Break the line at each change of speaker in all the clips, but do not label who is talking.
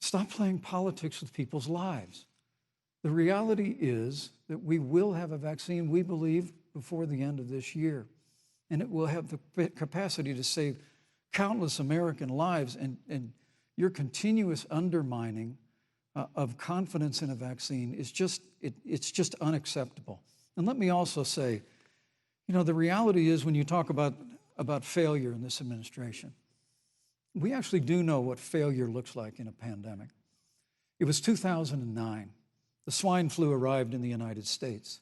Stop playing politics with people's lives. The reality is that we will have a vaccine, we believe, before the end of this year. And it will have the capacity to save countless American lives. And your continuous undermining of confidence in a vaccine is it's just unacceptable. And let me also say, you know, the reality is when you talk about failure in this administration, we actually do know what failure looks like in a pandemic. It was 2009. The swine flu arrived in the United States.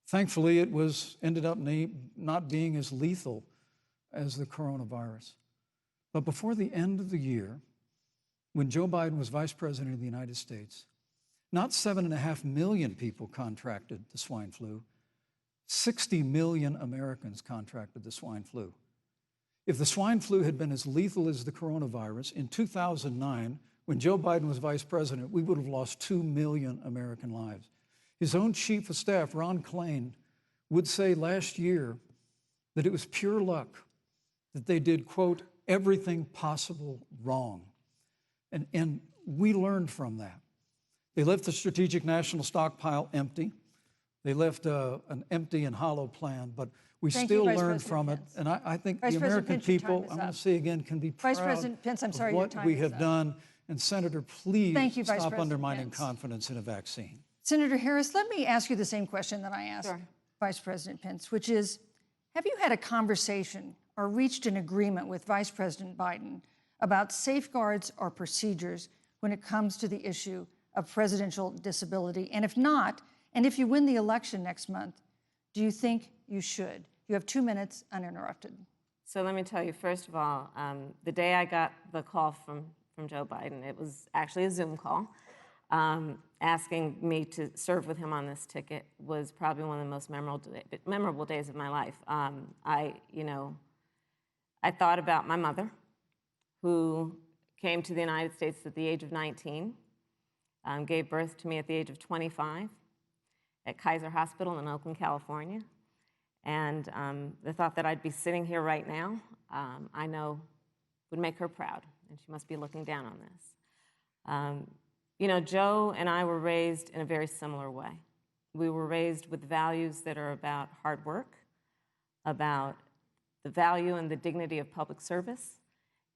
Thankfully, it ended up not being as lethal as the coronavirus. But before the end of the year, when Joe Biden was vice president of the United States, not 7.5 million people contracted the swine flu, 60 million Americans contracted the swine flu. If the swine flu had been as lethal as the coronavirus, in 2009, when Joe Biden was vice president, we would have lost 2 million American lives. His own chief of staff, Ron Klain, would say last year that it was pure luck that they did, quote, everything possible wrong. And we learned from that. They left the strategic national stockpile empty. They left an empty and hollow plan, but we still learned from it. And I think the American people, I'm going to say again, can be proud of what we have done. And Senator, please stop undermining confidence in a vaccine.
Senator Harris, let me ask you the same question that I asked Vice President Pence, which is, have you had a conversation or reached an agreement with Vice President Biden about safeguards or procedures when it comes to the issue of presidential disability? And if not, and if you win the election next month, do you think you should? You have 2 minutes uninterrupted.
So let me tell you, first of all, the day I got the call from Joe Biden, it was actually a Zoom call, asking me to serve with him on this ticket was probably one of the most memorable days of my life. I thought about my mother, who came to the United States at the age of 19, gave birth to me at the age of 25 at Kaiser Hospital in Oakland, California. And the thought that I'd be sitting here right now, I know would make her proud, and she must be looking down on this. You know, Joe and I were raised in a very similar way. We were raised with values that are about hard work, about the value and the dignity of public service,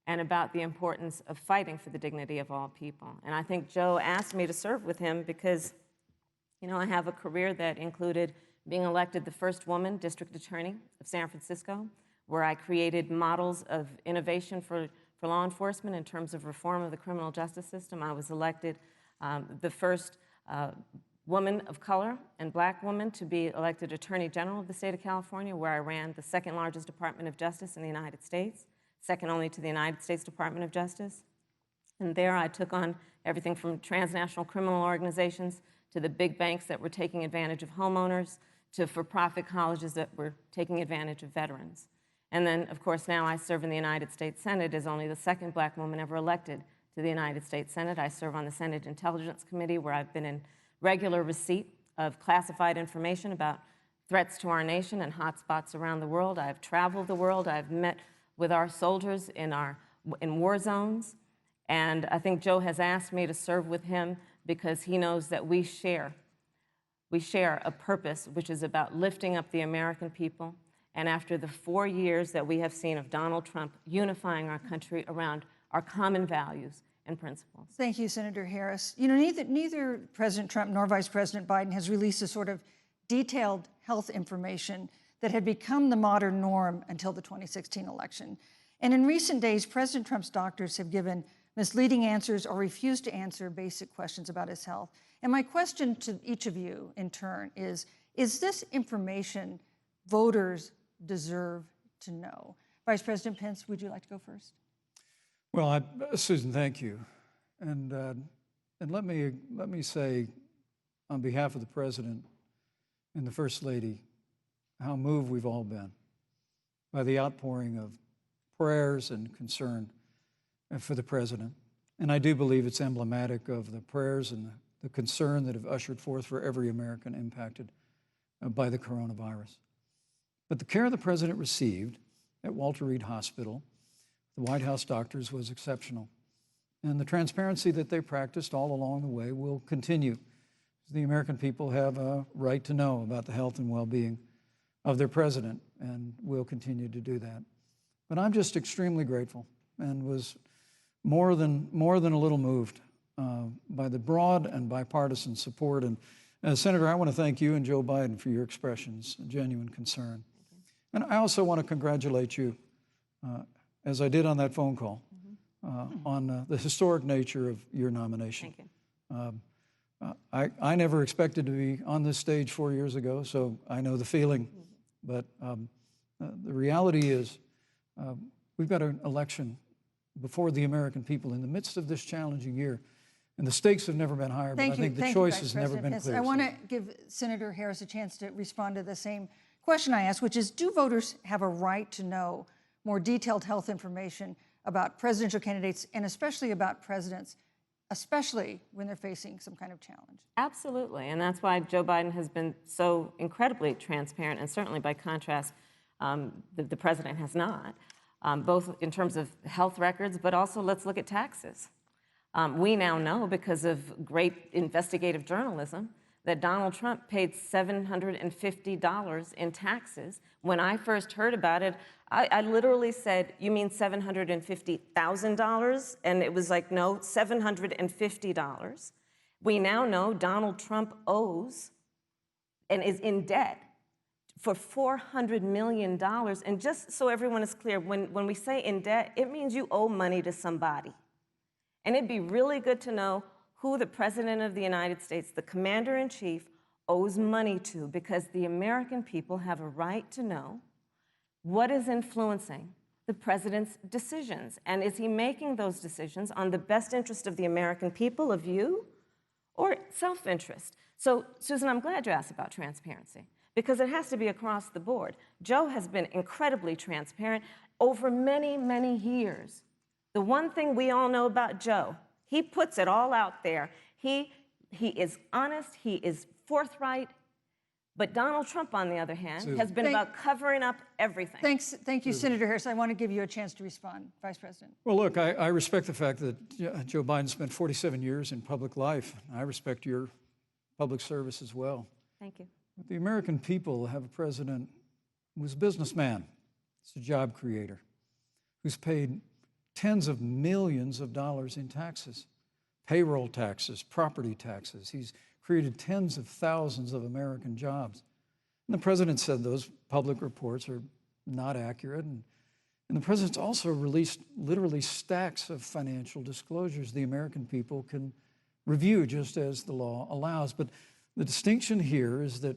and about the importance of fighting for the dignity of all people. And I think Joe asked me to serve with him because, you know, I have a career that included being elected the first woman district attorney of San Francisco, where I created models of innovation for law enforcement in terms of reform of the criminal justice system. I was elected the first woman of color and black woman to be elected Attorney General of the state of California, where I ran the second largest Department of Justice in the United States, second only to the United States Department of Justice. And there I took on everything from transnational criminal organizations to the big banks that were taking advantage of homeowners, to for-profit colleges that were taking advantage of veterans. And then, of course, now I serve in the United States Senate as only the second black woman ever elected to the United States Senate. I serve on the Senate Intelligence Committee, where I've been in regular receipt of classified information about threats to our nation and hotspots around the world. I've traveled the world. I've met with our soldiers in war zones. And I think Joe has asked me to serve with him because he knows that we share a purpose which is about lifting up the American people. And after the 4 years that we have seen of Donald Trump unifying our country around our common values and principles.
Thank you, Senator Harris. You know, neither President Trump nor Vice President Biden has released a sort of detailed health information that had become the modern norm until the 2016 election. And in recent days, President Trump's doctors have given misleading answers or refused to answer basic questions about his health. And my question to each of you in turn is this information voters deserve to know? Vice President Pence, would you like to go first?
Well, Susan, thank you. And let me say, on behalf of the President and the First Lady, how moved we've all been by the outpouring of prayers and concern for the President. And I do believe it's emblematic of the prayers and the concern that have ushered forth for every American impacted by the coronavirus. But the care the President received at Walter Reed Hospital, the White House doctors, was exceptional. And the transparency that they practiced all along the way will continue. The American people have a right to know about the health and well-being of their president, and will continue to do that. But I'm just extremely grateful and was more than a little moved by the broad and bipartisan support. And Senator, I want to thank you and Joe Biden for your expressions of genuine concern. And I also want to congratulate you, as I did on that phone call, on the historic nature of your nomination.
Thank you.
I never expected to be on this stage 4 years ago, so I know the feeling. But the reality is we've got an election before the American people in the midst of this challenging year. And the stakes have never been higher, but I think the choice has never been clearer.
I want to give Senator Harris a chance to respond to the same question I asked, which is, do voters have a right to know more detailed health information about presidential candidates, and especially about presidents, especially when they're facing some kind of challenge?
Absolutely, and that's why Joe Biden has been so incredibly transparent, and certainly by contrast, the president has not, both in terms of health records, but also let's look at taxes. We now know, because of great investigative journalism, that Donald Trump paid $750 in taxes. When I first heard about it, I literally said, "You mean $750,000? And it was like, no, $750. We now know Donald Trump owes and is in debt for $400 million. And just so everyone is clear, when we say in debt, it means you owe money to somebody. And it'd be really good to know who the President of the United States, the Commander-in-Chief, owes money to, because the American people have a right to know what is influencing the President's decisions. And is he making those decisions on the best interest of the American people, of you, or self-interest? So, Susan, I'm glad you asked about transparency, because it has to be across the board. Joe has been incredibly transparent over many, many years. The one thing we all know about Joe, he puts it all out there. He is honest, he is forthright. But Donald Trump, on the other hand, has been about covering up everything.
Thank you, Senator Harris. I want to give you a chance to respond, Vice President.
Well, look, I respect the fact that Joe Biden spent 47 years in public life. I respect your public service as well.
Thank you.
But the American people have a president who's a businessman, he's a job creator, who's paid tens of millions of dollars in taxes, payroll taxes, property taxes. He's created tens of thousands of American jobs. And the president said those public reports are not accurate. And the president's also released literally stacks of financial disclosures the American people can review just as the law allows. But the distinction here is that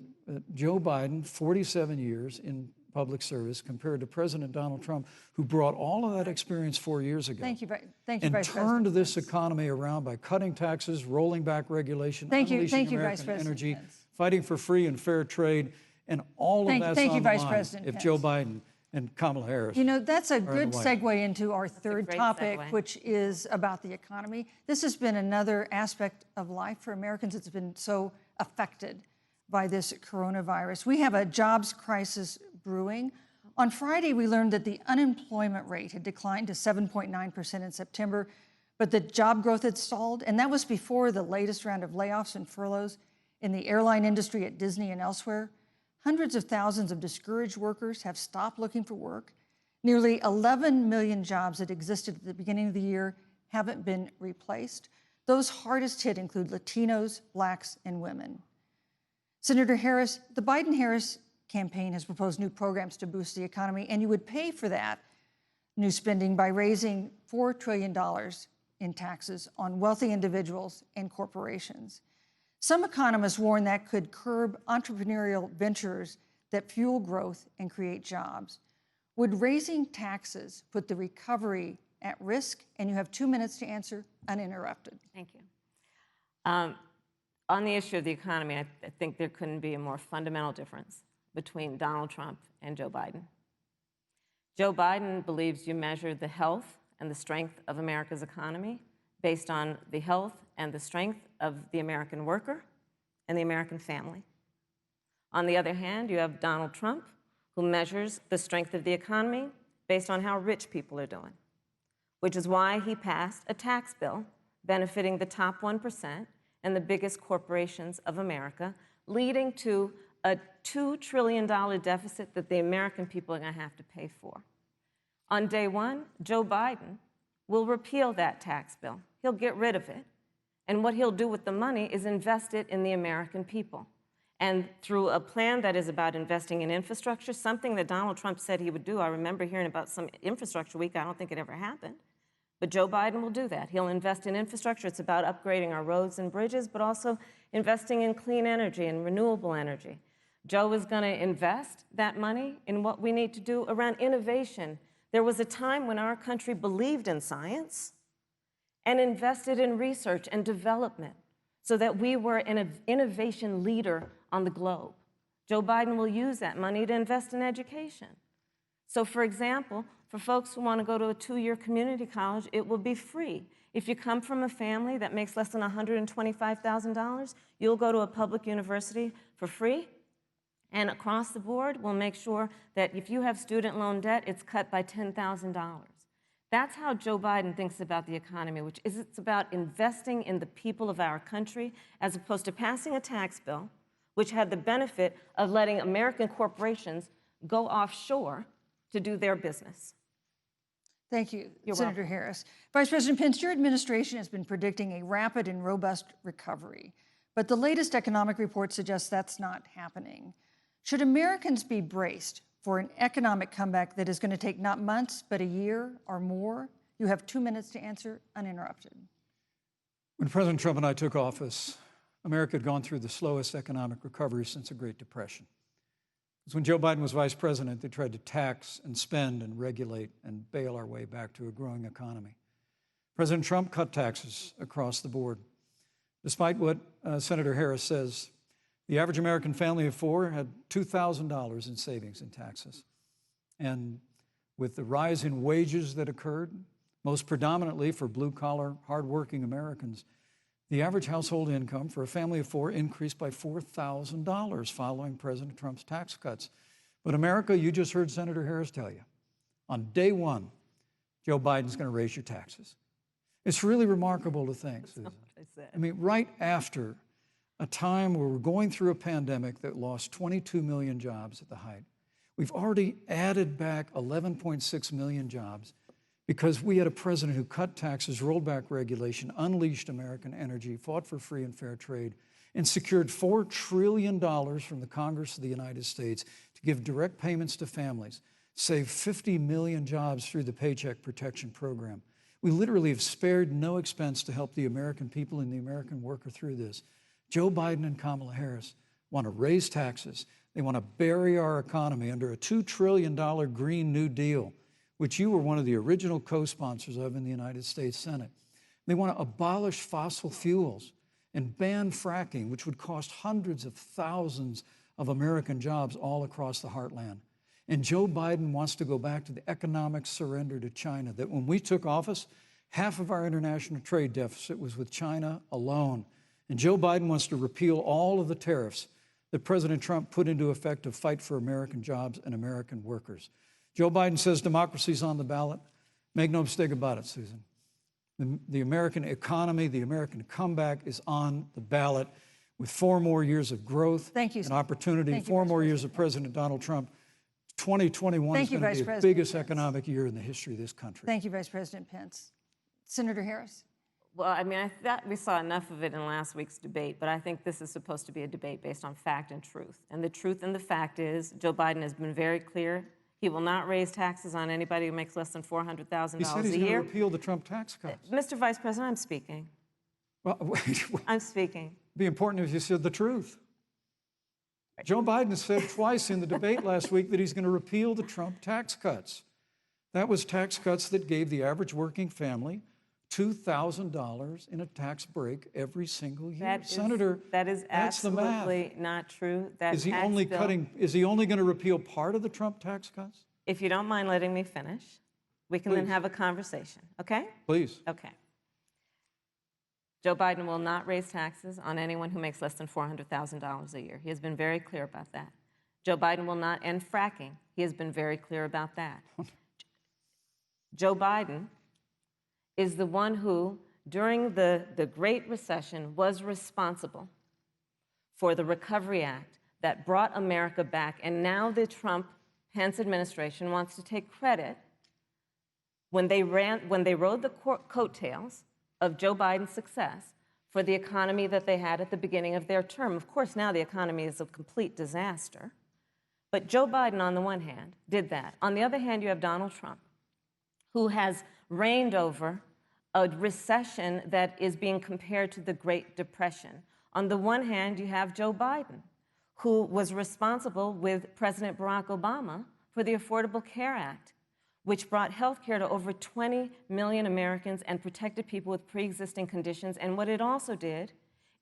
Joe Biden, 47 years in public service, compared to President Donald Trump, who brought all of that experience 4 years ago.
Thank you, Vice
and
President.
turned this economy around by cutting taxes, rolling back regulation, unleashing American energy, fighting for free and fair trade, and all of that's on the line if Joe Biden and Kamala Harris.
You know, that's a good segue into our third topic, which is about the economy. This has been another aspect of life for Americans that's been so affected by this coronavirus. We have a jobs crisis brewing. On Friday, we learned that the unemployment rate had declined to 7.9% in September, but the job growth had stalled, and that was before the latest round of layoffs and furloughs in the airline industry at Disney and elsewhere. Hundreds of thousands of discouraged workers have stopped looking for work. Nearly 11 million jobs that existed at the beginning of the year haven't been replaced. Those hardest hit include Latinos, Blacks, and women. Senator Harris, the Biden-Harris campaign has proposed new programs to boost the economy, and you would pay for that new spending by raising $4 trillion in taxes on wealthy individuals and corporations. Some economists warn that could curb entrepreneurial ventures that fuel growth and create jobs. Would raising taxes put the recovery at risk? And you have 2 minutes to answer uninterrupted.
Thank you. On the issue of the economy, I think there couldn't be a more fundamental difference between Donald Trump and Joe Biden. Joe Biden believes you measure the health and the strength of America's economy based on the health and the strength of the American worker and the American family. On the other hand, you have Donald Trump, who measures the strength of the economy based on how rich people are doing. which is why he passed a tax bill benefiting the top 1% and the biggest corporations of America, leading to a $2 trillion deficit that the American people are going to have to pay for. On day one, Joe Biden will repeal that tax bill. He'll get rid of it. And what he'll do with the money is invest it in the American people. And through a plan that is about investing in infrastructure, something that Donald Trump said he would do. I remember hearing about some infrastructure week. I don't think it ever happened. But Joe Biden will do that. He'll invest in infrastructure. It's about upgrading our roads and bridges, but also investing in clean energy and renewable energy. Joe is going to invest that money in what we need to do around innovation. There was a time when our country believed in science and invested in research and development so that we were an innovation leader on the globe. Joe Biden will use that money to invest in education. So, for example, for folks who want to go to a 2-year community college, it will be free. If you come from a family that makes less than $125,000, you'll go to a public university for free. And across the board, we'll make sure that if you have student loan debt, it's cut by $10,000. That's how Joe Biden thinks about the economy, which is it's about investing in the people of our country as opposed to passing a tax bill, which had the benefit of letting American corporations go offshore to do their business.
Thank you,
You're
Senator
welcome.
Harris. Vice President Pence, your administration has been predicting a rapid and robust recovery, but the latest economic report suggests that's not happening. Should Americans be braced for an economic comeback that is going to take not months, but a year or more? You have 2 minutes to answer, uninterrupted.
When President Trump and I took office, America had gone through the slowest economic recovery since the Great Depression. Because when Joe Biden was vice president, they tried to tax and spend and regulate and bail our way back to a growing economy. President Trump cut taxes across the board. Despite what Senator Harris says, the average American family of 4 had $2,000 in savings in taxes. And with the rise in wages that occurred, most predominantly for blue-collar, hardworking Americans, the average household income for a family of 4 increased by $4,000 following President Trump's tax cuts. But America, you just heard Senator Harris tell you, on day one, Joe Biden's going to raise your taxes. It's really remarkable to think, Susan. I mean, right after a time where we're going through a pandemic that lost 22 million jobs at the height, we've already added back 11.6 million jobs because we had a president who cut taxes, rolled back regulation, unleashed American energy, fought for free and fair trade, and secured $4 trillion from the Congress of the United States to give direct payments to families, save 50 million jobs through the Paycheck Protection Program. We literally have spared no expense to help the American people and the American worker through this. Joe Biden and Kamala Harris want to raise taxes. They want to bury our economy under a $2 trillion Green New Deal, which you were one of the original co-sponsors of in the United States Senate. They want to abolish fossil fuels and ban fracking, which would cost hundreds of thousands of American jobs all across the heartland. And Joe Biden wants to go back to the economic surrender to China, that when we took office, half of our international trade deficit was with China alone. And Joe Biden wants to repeal all of the tariffs that President Trump put into effect to fight for American jobs and American workers. Joe Biden says democracy's on the ballot. Make no mistake about it, Susan. The American economy, the American comeback is on the ballot with 4 more years of growth and opportunity, 4 more years of President Donald Trump. 2021 is going to be the biggest economic year in the history of this country.
Thank you, Vice President Pence. Senator Harris.
Well, I mean, I thought we saw enough of it in last week's debate, but I think this is supposed to be a debate based on fact and truth. And the truth and the fact is Joe Biden has been very clear. He will not raise taxes on anybody who makes less than $400,000 a year.
He said he's going to repeal the Trump tax cuts.
Mr. Vice President, I'm speaking.
Well, wait.
I'm speaking.
It'd be important if you said the truth. Joe Biden said twice in the debate last week that he's going to repeal the Trump tax cuts. That was tax cuts that gave the average working family $2,000 in a tax break every single year.
Senator, that is absolutely not true.
Is he only going to repeal part of the Trump tax cuts?
If you don't mind letting me finish, we can then have a conversation, okay?
Please.
Okay. Joe Biden will not raise taxes on anyone who makes less than $400,000 a year. He has been very clear about that. Joe Biden will not end fracking. He has been very clear about that. Joe Biden is the one who, during the Great Recession, was responsible for the Recovery Act that brought America back. And now the Trump-Pence administration wants to take credit when they rode the coattails of Joe Biden's success for the economy that they had at the beginning of their term. Of course, now the economy is a complete disaster. But Joe Biden, on the one hand, did that. On the other hand, you have Donald Trump, who has reigned over a recession that is being compared to the Great Depression. On the one hand, you have Joe Biden, who was responsible with President Barack Obama for the Affordable Care Act, which brought health care to over 20 million Americans and protected people with pre-existing conditions. And what it also did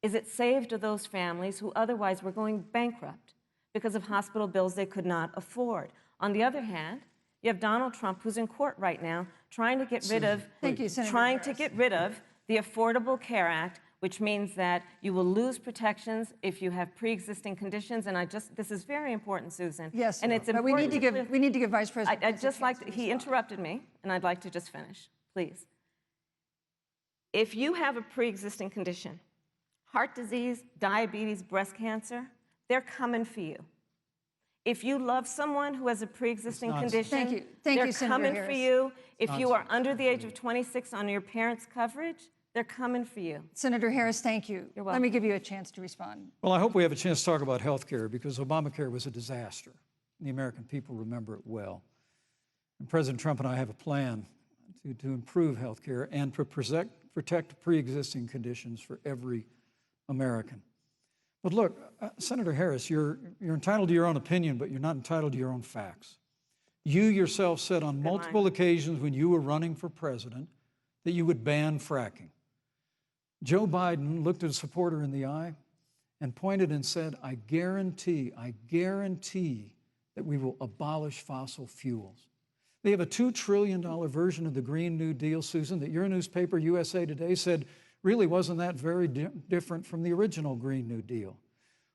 is it saved those families who otherwise were going bankrupt because of hospital bills they could not afford. On the other hand, you have Donald Trump, who's in court right now, trying to get rid of, the Affordable Care Act, which means that you will lose protections if you have pre-existing conditions. And this is very important, Susan.
Yes,
and it's
but
important.
we need to give Vice President.
I'd just like to, he interrupted me, and I'd like to just finish, please. If you have a pre-existing condition, heart disease, diabetes, breast cancer, they're coming for you. If you love someone who has a pre-existing condition, they're coming for you. If you are under the age of 26 on your parents' coverage, they're coming for you.
Senator Harris, thank you.
You're welcome.
Let me give you a chance to respond.
Well, I hope we have a chance to talk about health care, because Obamacare was a disaster. The American people remember it well. And President Trump and I have a plan to improve health care and to protect pre-existing conditions for every American. But look, Senator Harris, you're entitled to your own opinion, but you're not entitled to your own facts. You yourself said on multiple occasions when you were running for president that you would ban fracking. Joe Biden looked at a supporter in the eye and pointed and said, I guarantee that we will abolish fossil fuels. They have a $2 trillion version of the Green New Deal, Susan, that your newspaper, USA Today, said really wasn't that very different from the original Green New Deal.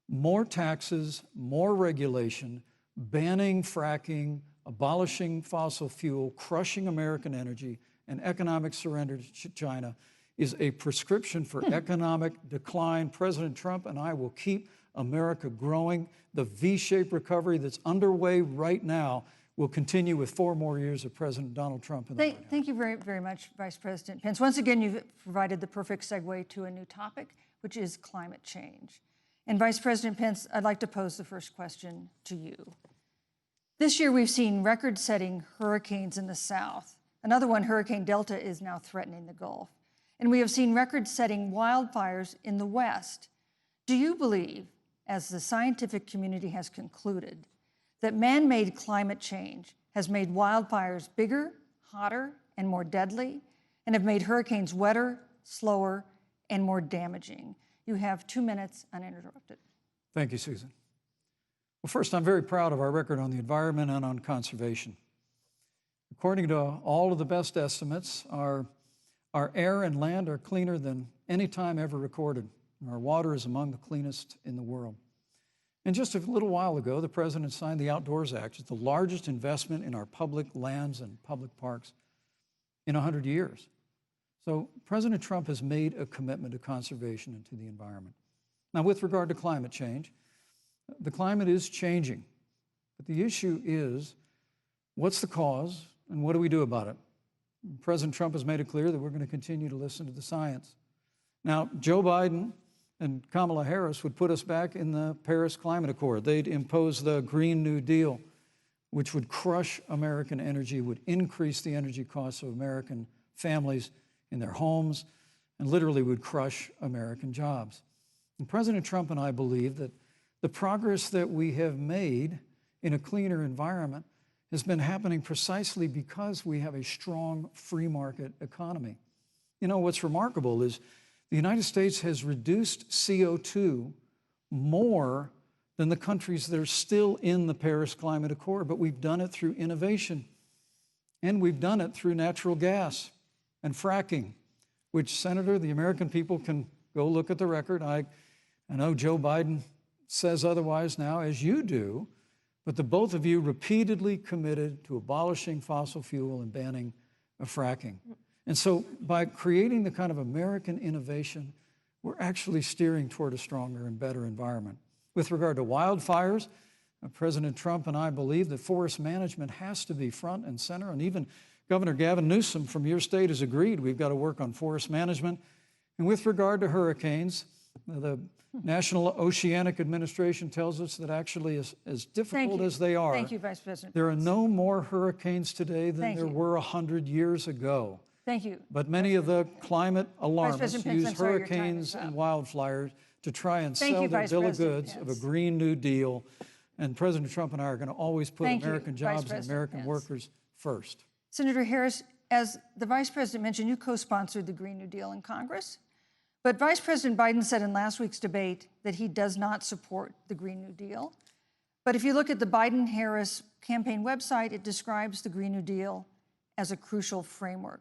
More taxes, more regulation, banning fracking, abolishing fossil fuel, crushing American energy, and economic surrender to China is a prescription for economic decline. President Trump and I will keep America growing. The V-shaped recovery that's underway right now will continue with 4 more years of President Donald Trump.
Thank you very, very much, Vice President Pence. Once again, you've provided the perfect segue to a new topic, which is climate change. And Vice President Pence, I'd like to pose the first question to you. This year, we've seen record-setting hurricanes in the South. Another one, Hurricane Delta, is now threatening the Gulf. And we have seen record-setting wildfires in the West. Do you believe, as the scientific community has concluded, that man-made climate change has made wildfires bigger, hotter, and more deadly, and have made hurricanes wetter, slower, and more damaging? You have 2 minutes uninterrupted.
Thank you, Susan. Well, first, I'm very proud of our record on the environment and on conservation. According to all of the best estimates, our air and land are cleaner than any time ever recorded. Our water is among the cleanest in the world. And just a little while ago, the President signed the Outdoors Act. It's the largest investment in our public lands and public parks in 100 years. So President Trump has made a commitment to conservation and to the environment. Now, with regard to climate change, the climate is changing. But the issue is, what's the cause and what do we do about it? President Trump has made it clear that we're going to continue to listen to the science. Now, Joe Biden and Kamala Harris would put us back in the Paris Climate Accord. They'd impose the Green New Deal, which would crush American energy, would increase the energy costs of American families in their homes, and literally would crush American jobs. And President Trump and I believe that the progress that we have made in a cleaner environment has been happening precisely because we have a strong free market economy. You know, what's remarkable is the United States has reduced CO2 more than the countries that are still in the Paris Climate Accord, but we've done it through innovation, and we've done it through natural gas and fracking, which, Senator, the American people can go look at the record. I know Joe Biden says otherwise now, as you do, but the both of you repeatedly committed to abolishing fossil fuel and banning fracking. And so by creating the kind of American innovation, we're actually steering toward a stronger and better environment. With regard to wildfires, President Trump and I believe that forest management has to be front and center, and even Governor Gavin Newsom from your state has agreed we've got to work on forest management. And with regard to hurricanes, the National Oceanic Administration tells us that actually as difficult as they are,
Thank you, Vice President.
there are no more hurricanes today than there were 100 years ago.
Thank you.
But many of the climate alarmists
Pence,
use
I'm sorry, your time
hurricanes
is up.
and wildfires to try and
Thank
sell
you,
their
Vice
bill of
President
goods of
Pence.
a Green New Deal. And President Trump and I are going to always put
Thank you,
American
Vice
jobs and
President
American
Pence.
workers first.
Senator Harris, as the Vice President mentioned, you co-sponsored the Green New Deal in Congress. But Vice President Biden said in last week's debate that he does not support the Green New Deal. But if you look at the Biden-Harris campaign website, it describes the Green New Deal as a crucial framework.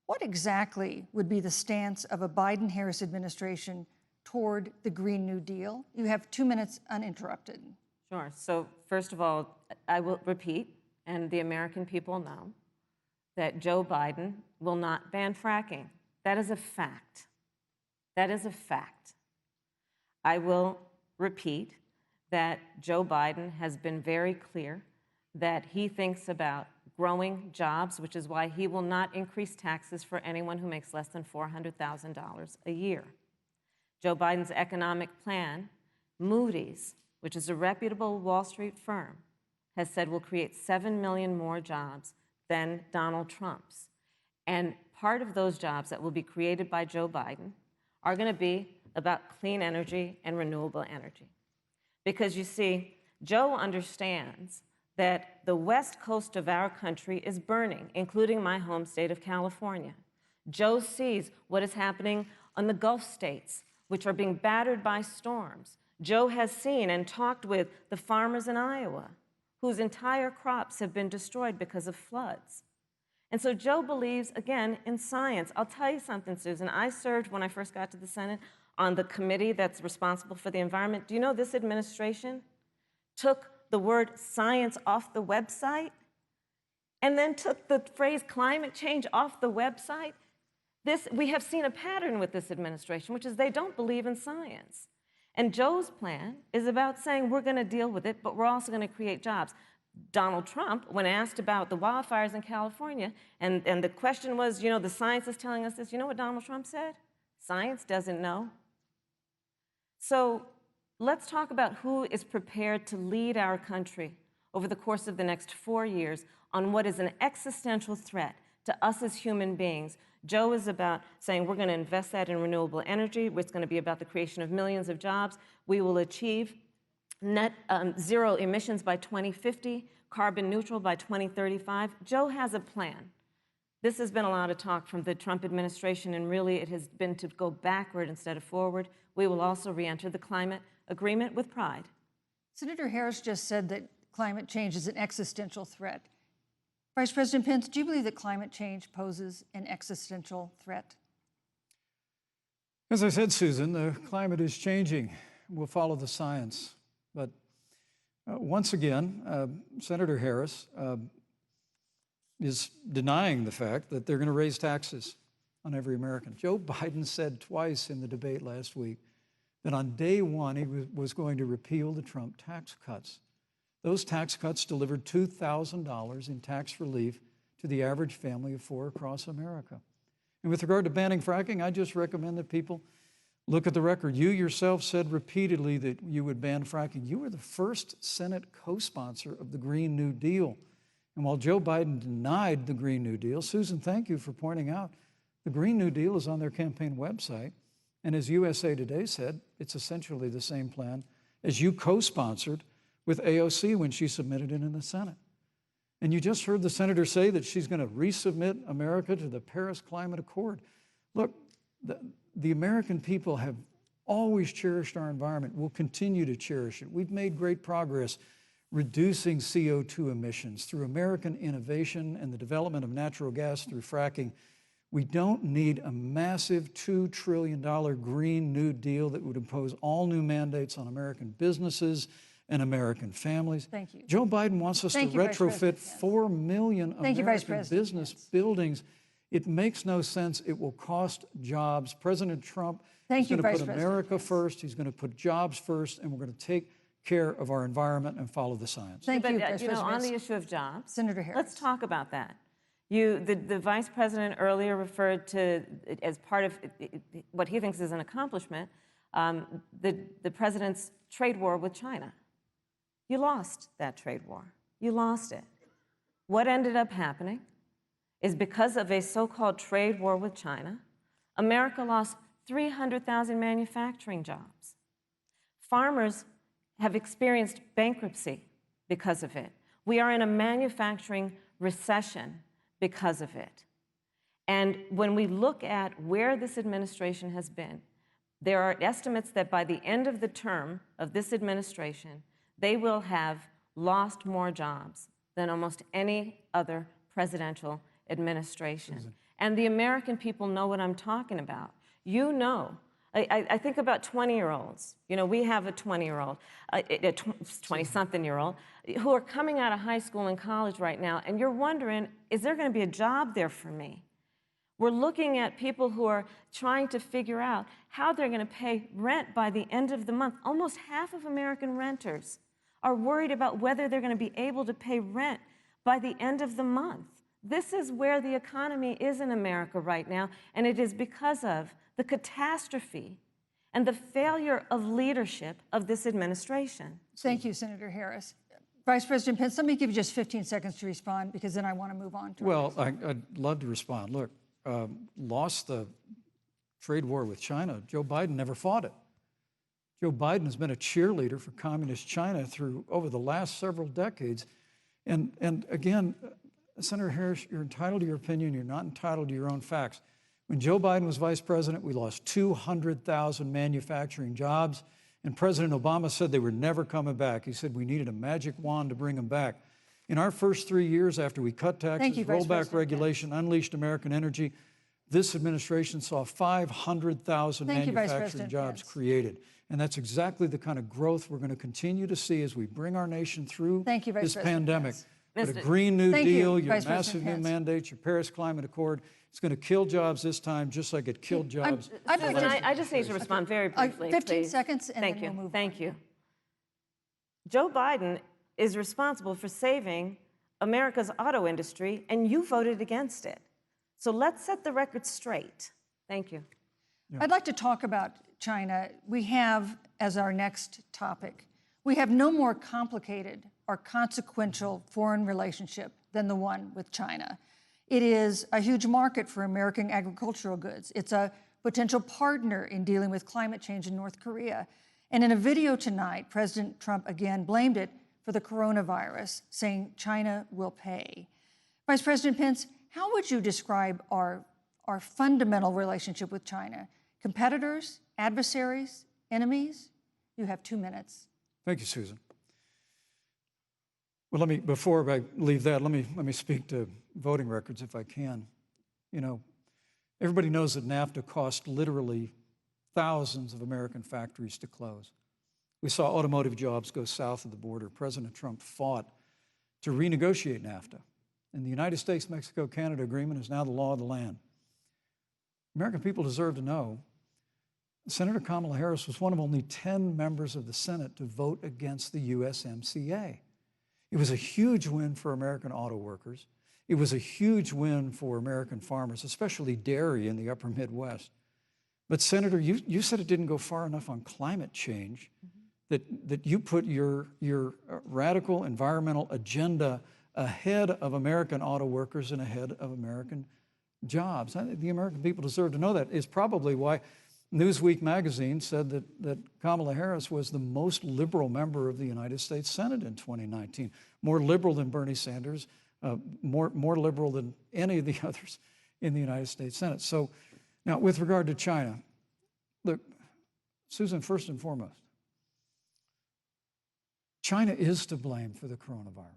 What exactly would be the stance of a Biden-Harris administration toward the Green New Deal? You have 2 minutes uninterrupted.
Sure. So first of all, I will repeat, and the American people know, that Joe Biden will not ban fracking. That is a fact. That is a fact. I will repeat that Joe Biden has been very clear that he thinks about growing jobs, which is why he will not increase taxes for anyone who makes less than $400,000 a year. Joe Biden's economic plan, Moody's, which is a reputable Wall Street firm, has said will create 7 million more jobs than Donald Trump's. And part of those jobs that will be created by Joe Biden are going to be about clean energy and renewable energy. Because you see, Joe understands that the west coast of our country is burning, including my home state of California. Joe sees what is happening on the Gulf states, which are being battered by storms. Joe has seen and talked with the farmers in Iowa, whose entire crops have been destroyed because of floods. And so Joe believes, again, in science. I'll tell you something, Susan. I served, when I first got to the Senate, on the committee that's responsible for the environment. Do you know this administration took the word science off the website and then took the phrase climate change off the website? We have seen a pattern with this administration, which is they don't believe in science. And Joe's plan is about saying we're going to deal with it, but we're also going to create jobs. Donald Trump, when asked about the wildfires in California, and the question was, you know, the science is telling us this, you know what Donald Trump said? Science doesn't know. So let's talk about who is prepared to lead our country over the course of the next 4 years on what is an existential threat to us as human beings. Joe is about saying we're going to invest that in renewable energy. It's going to be about the creation of millions of jobs. We will achieve net zero emissions by 2050, carbon neutral by 2035. Joe has a plan. This has been a lot of talk from the Trump administration, and really it has been to go backward instead of forward. We will also re-enter the climate agreement with pride.
Senator Harris just said that climate change is an existential threat. Vice President Pence, do you believe that climate change poses an existential threat?
As I said, Susan, the climate is changing. We'll follow the science. But once again, Senator Harris is denying the fact that they're going to raise taxes on every American. Joe Biden said twice in the debate last week that on day one he was going to repeal the Trump tax cuts. Those tax cuts delivered $2,000 in tax relief to the average family of four across America. And with regard to banning fracking, I just recommend that people look at the record. You yourself said repeatedly that you would ban fracking. You were the first Senate co-sponsor of the Green New Deal. And while Joe Biden denied the Green New Deal, Susan, thank you for pointing out, the Green New Deal is on their campaign website. And as USA Today said, it's essentially the same plan as you co-sponsored with AOC when she submitted it in the Senate. And you just heard the senator say that she's going to resubmit America to the Paris Climate Accord. Look, the American people have always cherished our environment. We'll continue to cherish it. We've made great progress reducing CO2 emissions through American innovation and the development of natural gas through fracking. We don't need a massive $2 trillion Green New Deal that would impose all new mandates on American businesses and American families.
Thank you.
Joe Biden wants us to retrofit 4 million American business buildings It makes no sense. It will cost jobs. President Trump
Thank
is
you,
going to
Vice
put
President
America
Pence.
first. He's going to put jobs first, and we're going to take care of our environment and follow the science.
Thank you,
But,
Vice
you know,
President
on the
Pence.
issue of jobs,
Senator Harris.
let's talk about that. The Vice President earlier referred to, as part of what he thinks is an accomplishment, the President's trade war with China. You lost that trade war. You lost it. What ended up happening is because of a so-called trade war with China, America lost 300,000 manufacturing jobs. Farmers have experienced bankruptcy because of it. We are in a manufacturing recession because of it. And when we look at where this administration has been, there are estimates that by the end of the term of this administration, they will have lost more jobs than almost any other presidential administration. And the American people know what I'm talking about. You know, I think about 20-year-olds. You know, we have a 20-year-old, a 20-something-year-old, who are coming out of high school and college right now, and you're wondering, is there going to be a job there for me? We're looking at people who are trying to figure out how they're going to pay rent by the end of the month. Almost half of American renters are worried about whether they're going to be able to pay rent by the end of the month. This is where the economy is in America right now, and it is because of the catastrophe and the failure of leadership of this administration.
Thank you, Senator Harris. Vice President Pence, let me give you just 15 seconds to respond, because then I want to move on to
Well, I'd love to respond. Look, lost the trade war with China. Joe Biden never fought it. Joe Biden has been a cheerleader for communist China over the last several decades. And again, Senator Harris, you're entitled to your opinion. You're not entitled to your own facts. When Joe Biden was vice president, we lost 200,000 manufacturing jobs, and President Obama said they were never coming back. He said we needed a magic wand to bring them back. In our first 3 years after we cut taxes, rolled back regulation, unleashed American energy, this administration saw 500,000 manufacturing jobs created. And that's exactly the kind of growth we're going to continue to see as we bring our nation through this pandemic. But a Green New Deal, your massive new mandates, your Paris Climate Accord, it's going to kill jobs this time, just like it killed jobs.
I just need to respond very briefly,
15 seconds, and then we'll move on.
Thank you. Joe Biden is responsible for saving America's auto industry, and you voted against it. So let's set the record straight. Thank you.
I'd like to talk about China. We have, as our next topic, we have no more complicated or consequential foreign relationship than the one with China. It is a huge market for American agricultural goods. It's a potential partner in dealing with climate change in North Korea. And in a video tonight, President Trump again blamed it for the coronavirus, saying China will pay. Vice President Pence, how would you describe our fundamental relationship with China? Competitors, adversaries, enemies? You have 2 minutes.
Thank you, Susan. Well, before I leave that, let me speak to voting records if I can. You know, everybody knows that NAFTA cost literally thousands of American factories to close. We saw automotive jobs go south of the border. President Trump fought to renegotiate NAFTA. And the United States-Mexico-Canada agreement is now the law of the land. American people deserve to know Senator Kamala Harris was one of only 10 members of the Senate to vote against the USMCA. It was a huge win for American auto workers. It was a huge win for American farmers, especially dairy in the upper Midwest. But Senator, you said it didn't go far enough on climate change, that you put your radical environmental agenda ahead of American auto workers and ahead of American jobs. The American people deserve to know that. It's probably why Newsweek magazine said that Kamala Harris was the most liberal member of the United States Senate in 2019, more liberal than Bernie Sanders, more liberal than any of the others in the United States Senate. So now with regard to China, look, Susan, first and foremost, China is to blame for the coronavirus.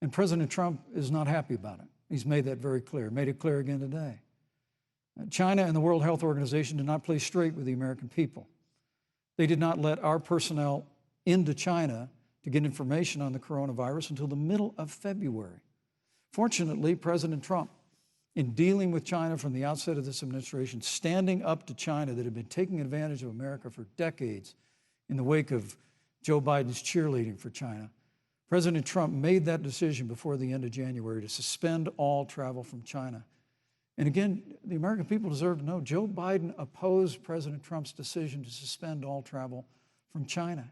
And President Trump is not happy about it. He's made that very clear, made it clear again today. China and the World Health Organization did not play straight with the American people. They did not let our personnel into China to get information on the coronavirus until the middle of February. Fortunately, President Trump in dealing with China from the outset of this administration, standing up to China that had been taking advantage of America for decades in the wake of Joe Biden's cheerleading for China. President Trump made that decision before the end of January to suspend all travel from China. And again, the American people deserve to know Joe Biden opposed President Trump's decision to suspend all travel from China.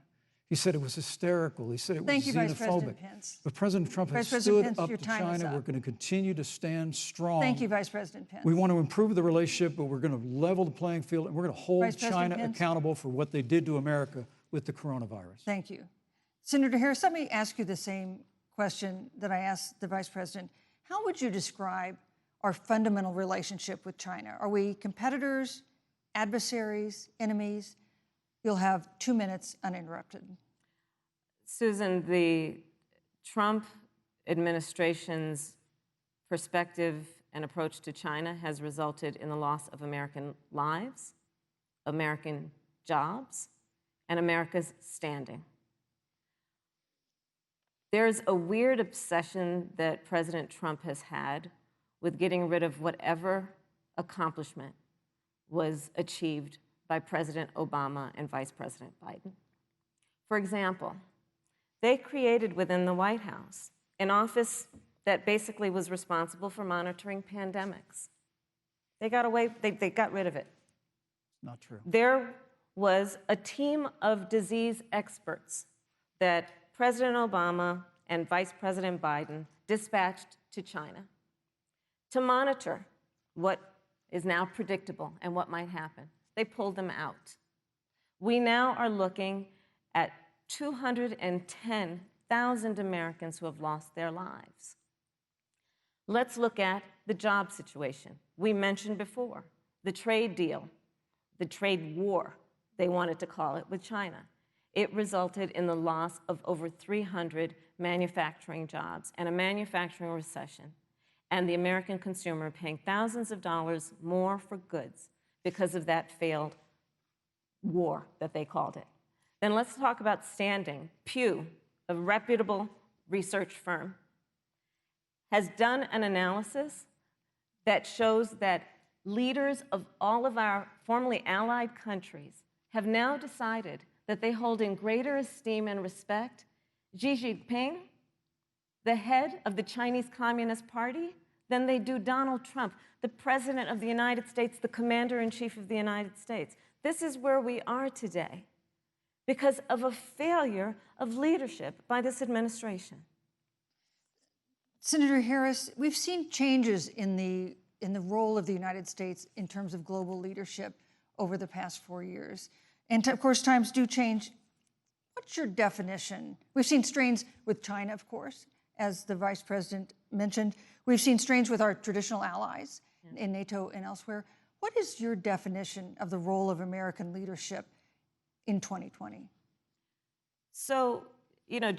He said it was hysterical. He said it was
Thank you, Vice
xenophobic.
President Pence.
But President Trump has
Vice
stood
President Pence,
up
your
to
time is
China.
up.
We're going to continue to stand strong.
Thank you, Vice President Pence.
We want to improve the relationship, but we're going to level the playing field, and we're going to hold
Vice President
China
Pence.
accountable for what they did to America with the coronavirus.
Thank you. Senator Harris, let me ask you the same question that I asked the Vice President. How would you describe our fundamental relationship with China? Are we competitors, adversaries, enemies? You'll have 2 minutes uninterrupted.
Susan, the Trump administration's perspective and approach to China has resulted in the loss of American lives, American jobs, and America's standing. There's a weird obsession that President Trump has had with getting rid of whatever accomplishment was achieved by President Obama and Vice President Biden. For example, they created within the White House an office that basically was responsible for monitoring pandemics. They got rid of it.
Not true.
There was a team of disease experts that President Obama and Vice President Biden dispatched to China to monitor what is now predictable and what might happen. They pulled them out. We now are looking at 210,000 Americans who have lost their lives. Let's look at the job situation. We mentioned before the trade deal, the trade war, they wanted to call it, with China. It resulted in the loss of over 300 manufacturing jobs and a manufacturing recession, and the American consumer paying thousands of dollars more for goods because of that failed war that they called it. Then let's talk about standing. Pew, a reputable research firm, has done an analysis that shows that leaders of all of our formerly allied countries have now decided that they hold in greater esteem and respect Xi Jinping, the head of the Chinese Communist Party, than they do Donald Trump, the President of the United States, the Commander-in-Chief of the United States. This is where we are today because of a failure of leadership by this administration.
Senator Harris, we've seen changes in the role of the United States in terms of global leadership over the past 4 years. And of course, times do change. What's your definition? We've seen strains with China, of course, as the Vice President mentioned. We've seen strains with our traditional allies in NATO and elsewhere. What is your definition of the role of American leadership in 2020?
So, you know,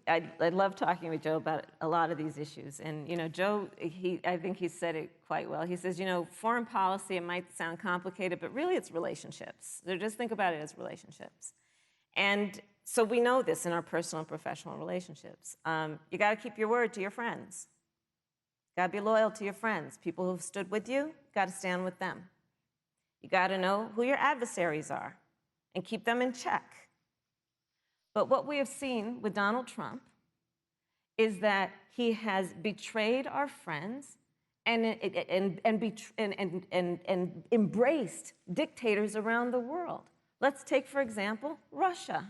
I love talking with Joe about a lot of these issues. And, you know, Joe, I think he said it quite well. He says, you know, foreign policy, it might sound complicated, but really it's relationships. So just think about it as relationships. And so we know this in our personal and professional relationships. You got to keep your word to your friends. Got to be loyal to your friends. People who've stood with you, got to stand with them. You got to know who your adversaries are and keep them in check. But what we have seen with Donald Trump is that he has betrayed our friends and embraced dictators around the world. Let's take, for example, Russia.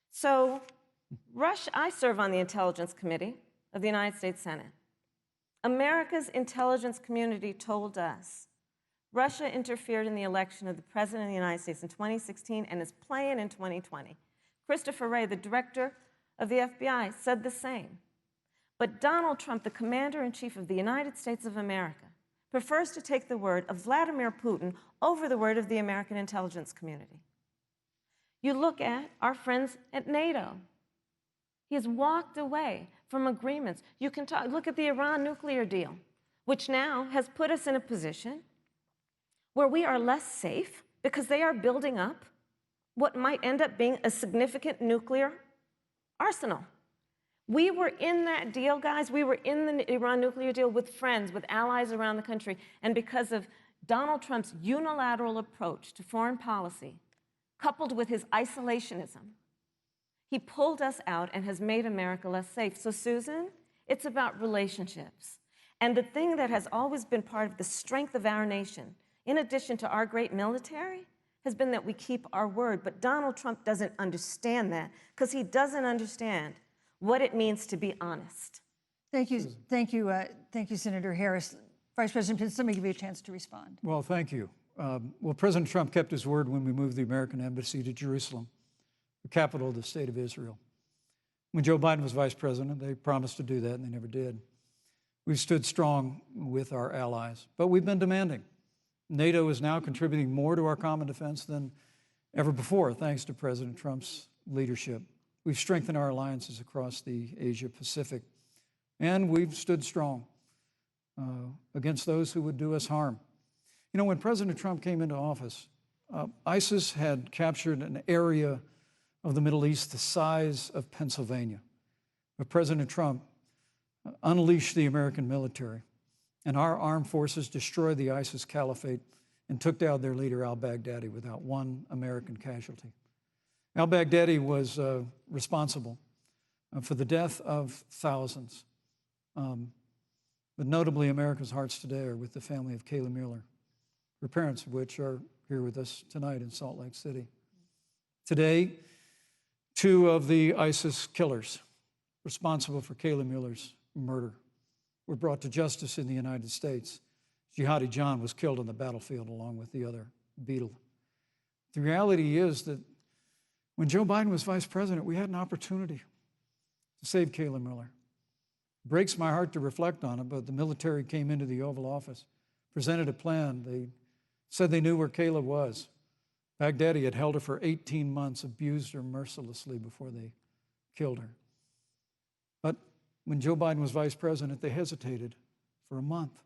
So I serve on the Intelligence Committee of the United States Senate. America's intelligence community told us Russia interfered in the election of the President of the United States in 2016 and is playing in 2020. Christopher Wray, the director of the FBI, said the same. But Donald Trump, the Commander-in-Chief of the United States of America, prefers to take the word of Vladimir Putin over the word of the American intelligence community. You look at our friends at NATO. He has walked away from agreements. You can look at the Iran nuclear deal, which now has put us in a position where we are less safe because they are building up what might end up being a significant nuclear arsenal. We were in that deal, guys. We were in the Iran nuclear deal with friends, with allies around the country. And because of Donald Trump's unilateral approach to foreign policy, coupled with his isolationism, he pulled us out and has made America less safe. So, Susan, it's about relationships. And the thing that has always been part of the strength of our nation, in addition to our great military, has been that we keep our word. But Donald Trump doesn't understand that because he doesn't understand what it means to be honest.
Thank you, Senator Harris. Vice President Pence, let me give you a chance to respond.
Well, thank you. Well, President Trump kept his word when we moved the American embassy to Jerusalem, the capital of the state of Israel. When Joe Biden was vice president, they promised to do that, and they never did. We've stood strong with our allies, but we've been demanding. NATO is now contributing more to our common defense than ever before, thanks to President Trump's leadership. We've strengthened our alliances across the Asia-Pacific, and we've stood strong against those who would do us harm. You know, when President Trump came into office, ISIS had captured an area of the Middle East the size of Pennsylvania. But President Trump unleashed the American military, and our armed forces destroyed the ISIS caliphate and took down their leader, al-Baghdadi, without one American casualty. Al-Baghdadi was responsible for the death of thousands. But notably, America's hearts today are with the family of Kayla Mueller, her parents of which are here with us tonight in Salt Lake City. Today, 2 of the ISIS killers responsible for Kayla Mueller's murder were brought to justice in the United States. Jihadi John was killed on the battlefield along with the other beetle. The reality is that when Joe Biden was vice president, we had an opportunity to save Kayla Mueller. It breaks my heart to reflect on it, but the military came into the Oval Office, presented a plan. They said they knew where Kayla was. Baghdadi had held her for 18 months, abused her mercilessly before they killed her. But when Joe Biden was vice president, they hesitated for a month.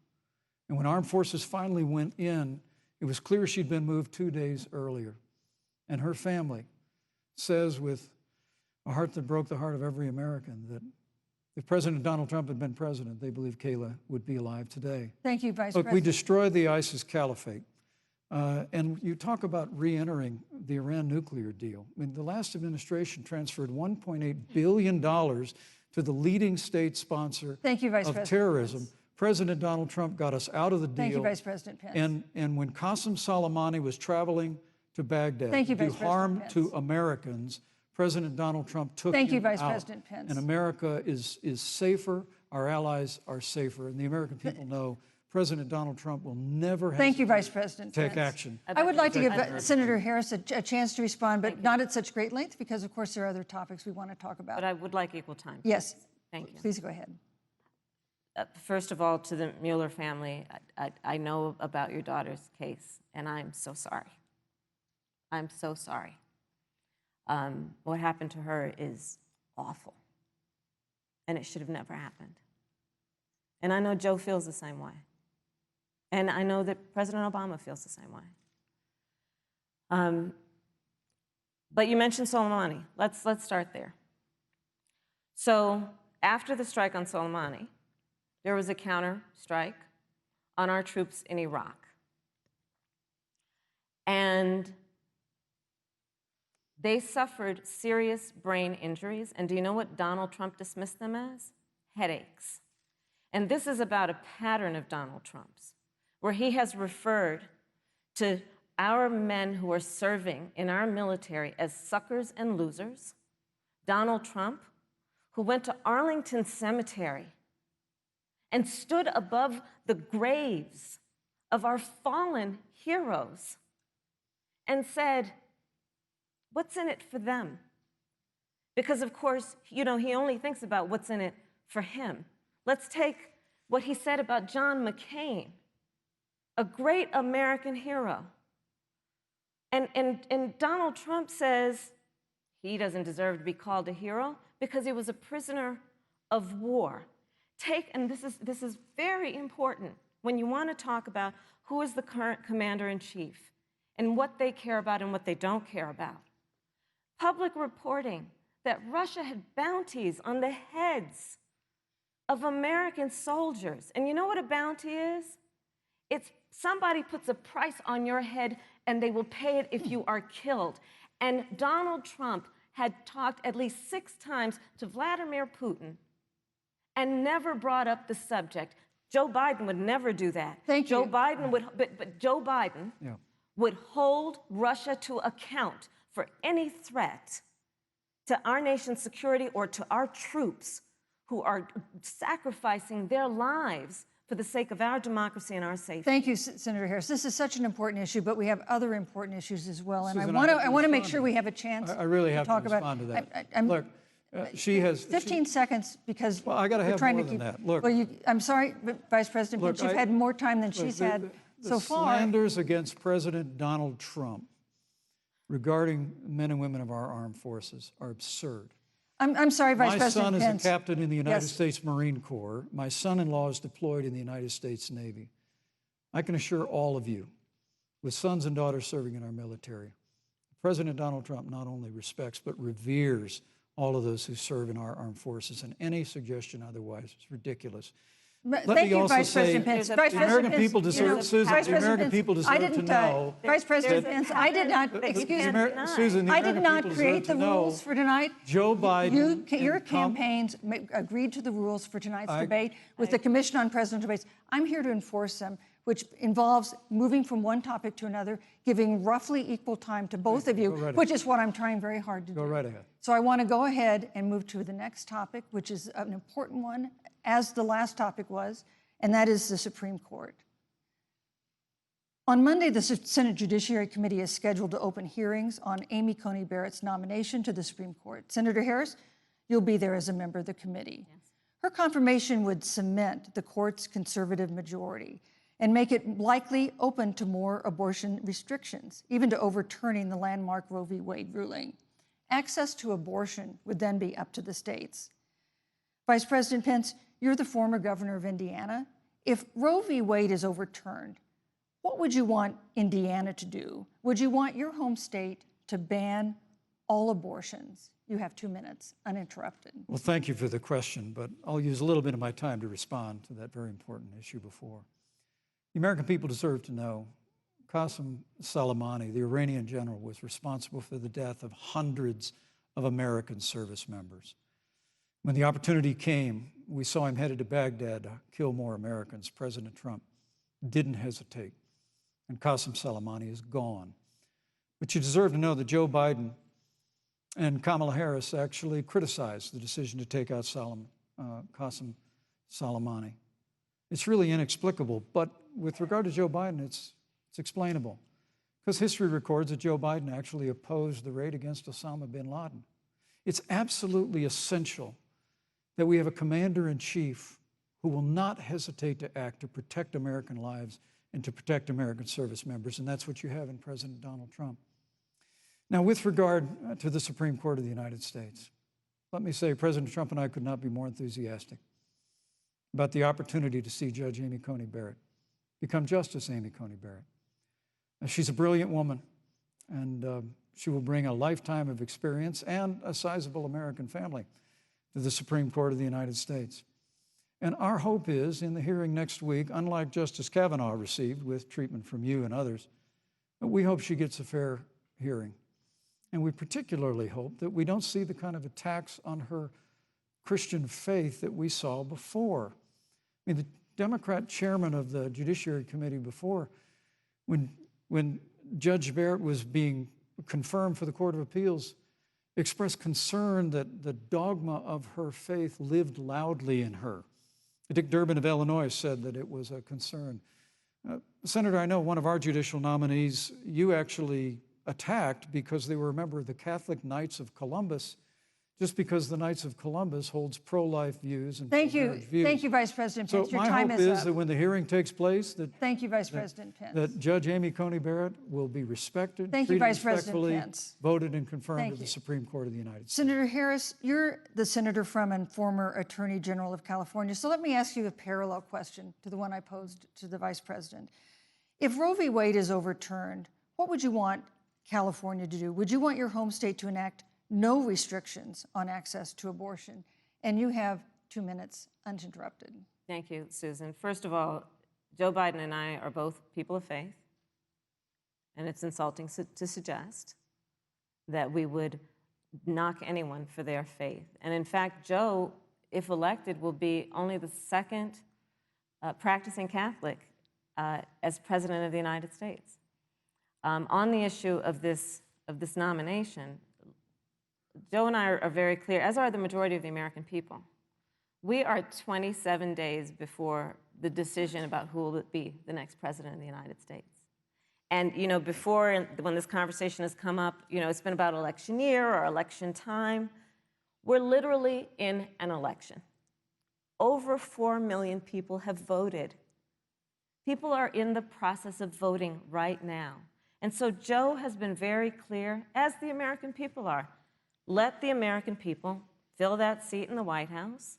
And when armed forces finally went in, it was clear she'd been moved 2 days earlier. And her family says with a heart that broke the heart of every American that if President Donald Trump had been president, they believe Kayla would be alive today.
Thank you, Vice
Look,
President.
we destroyed the ISIS caliphate. And you talk about re-entering the Iran nuclear deal. I mean, the last administration transferred $1.8 billion to the leading state sponsor
Thank you, Vice
of
President
terrorism.
Pence.
President Donald Trump got us out of the deal.
Thank you, Vice President Pence.
And when Qasem Soleimani was traveling to Baghdad
Thank you,
to do
Vice President
harm
Pence.
to Americans, President Donald Trump took
Thank you,
him
Vice
out.
President Pence.
And America is safer, our allies are safer, and the American people know President Donald Trump will never
Thank you,
hesitate
Vice President
to take
Pence.
action.
I would like to give Senator Harris a chance to respond, but not at such great length, because of course there are other topics we want to talk about.
But I would like equal time.
Yes.
Thank you.
Please go ahead.
First of all, to the Mueller family, I know about your daughter's case, and I'm so sorry. I'm so sorry. What happened to her is awful, and it should have never happened. And I know Joe feels the same way. And I know that President Obama feels the same way. But you mentioned Soleimani. Let's start there. So after the strike on Soleimani, there was a counter strike on our troops in Iraq. And they suffered serious brain injuries. And do you know what Donald Trump dismissed them as? Headaches. And this is about a pattern of Donald Trump's, where he has referred to our men who are serving in our military as suckers and losers. Donald Trump, who went to Arlington Cemetery and stood above the graves of our fallen heroes and said, what's in it for them? Because of course, you know, he only thinks about what's in it for him. Let's take what he said about John McCain, a great American hero. And Donald Trump says he doesn't deserve to be called a hero because he was a prisoner of war. And this is very important when you want to talk about who is the current commander-in-chief and what they care about and what they don't care about. Public reporting that Russia had bounties on the heads of American soldiers. And you know what a bounty is? It's somebody puts a price on your head and they will pay it if you are killed. And Donald Trump had talked at least 6 times to Vladimir Putin and never brought up the subject. Joe Biden would never do that.
Thank you.
Joe Biden would, but Joe Biden would hold Russia to account for any threat to our nation's security or to our troops who are sacrificing their lives for the sake of our democracy and our safety.
Thank you, Senator Harris. This is such an important issue, but we have other important issues as well. And
Susan,
I want to make sure we have a chance
I really have to
talk about
respond to that.
I'm,
Look, she has
15 seconds because
well, I got to have
trying
more
to
than
keep,
that. Look,
well, I'm sorry, but Vice President Pence, you've had more time than she's had so far.
The slanders against President Donald Trump regarding men and women of our armed forces are absurd.
I'm sorry, Vice President Pence.
My son is a captain in the United States Marine Corps. My son-in-law is deployed in the United States Navy. I can assure all of you, with sons and daughters serving in our military, President Donald Trump not only respects but reveres all of those who serve in our armed forces, and any suggestion otherwise is ridiculous.
Thank you, Vice President Pence.
The American people deserve, Susan, the American people deserve to know.
Vice President Pence, I did not, excuse me,
Susan,
I did not create the rules for tonight.
Joe Biden.
Your campaigns agreed to the rules for tonight's debate with the Commission on Presidential Debates. I'm here to enforce them, which involves moving from one topic to another, giving roughly equal time to both of you, which is what I'm trying very hard to do.
Go right ahead.
So I want to go ahead and move to the next topic, which is an important one, as the last topic was, and that is the Supreme Court. On Monday, the Senate Judiciary Committee is scheduled to open hearings on Amy Coney Barrett's nomination to the Supreme Court. Senator Harris, you'll be there as a member of the committee. Yes. Her confirmation would cement the court's conservative majority and make it likely open to more abortion restrictions, even to overturning the landmark Roe v. Wade ruling. Access to abortion would then be up to the states. Vice President Pence, you're the former governor of Indiana. If Roe v. Wade is overturned, what would you want Indiana to do? Would you want your home state to ban all abortions? You have 2 minutes, uninterrupted.
Well, thank you for the question, but I'll use a little bit of my time to respond to that very important issue before. The American people deserve to know Qasem Soleimani, the Iranian general, was responsible for the death of hundreds of American service members. When the opportunity came, we saw him headed to Baghdad to kill more Americans. President Trump didn't hesitate, and Qasem Soleimani is gone. But you deserve to know that Joe Biden and Kamala Harris actually criticized the decision to take out Qasem Soleimani. It's really inexplicable, but with regard to Joe Biden, it's explainable, because history records that Joe Biden actually opposed the raid against Osama bin Laden. It's absolutely essential that we have a commander-in-chief who will not hesitate to act to protect American lives and to protect American service members, and that's what you have in President Donald Trump. Now, with regard to the Supreme Court of the United States, let me say President Trump and I could not be more enthusiastic about the opportunity to see Judge Amy Coney Barrett become Justice Amy Coney Barrett. She's a brilliant woman, and she will bring a lifetime of experience and a sizable American family to the Supreme Court of the United States. And our hope is, in the hearing next week, unlike Justice Kavanaugh received with treatment from you and others, we hope she gets a fair hearing. And we particularly hope that we don't see the kind of attacks on her Christian faith that we saw before. I mean, the Democrat chairman of the Judiciary Committee before, when Judge Barrett was being confirmed for the Court of Appeals, expressed concern that the dogma of her faith lived loudly in her. Dick Durbin of Illinois said that it was a concern. Senator, I know one of our judicial nominees you actually attacked because they were a member of the Catholic Knights of Columbus, just because the Knights of Columbus holds pro-life views and pro-marriage views.
Thank you, Vice President Pence.
So my hope is that when the hearing takes place, that
thank you, Vice President Pence.
That Judge Amy Coney Barrett will be respected,
thank you, Vice President
respectfully,
Pence.
Voted and confirmed to the Supreme Court of the United States.
Senator Harris, you're the senator from and former Attorney General of California. So let me ask you a parallel question to the one I posed to the Vice President. If Roe v. Wade is overturned, what would you want California to do? Would you want your home state to enact no restrictions on access to abortion. And you have 2 minutes uninterrupted.
Thank you, Susan. First of all, Joe Biden and I are both people of faith, and it's insulting to suggest that we would knock anyone for their faith. And in fact, Joe, if elected, will be only the second practicing Catholic as President of the United States. On the issue of this nomination, Joe and I are very clear, as are the majority of the American people. We are 27 days before the decision about who will be the next president of the United States. And, you know, before, when this conversation has come up, you know, it's been about election year or election time. We're literally in an election. Over 4 million people have voted. People are in the process of voting right now. And so Joe has been very clear, as the American people are. Let the American people fill that seat in the White House,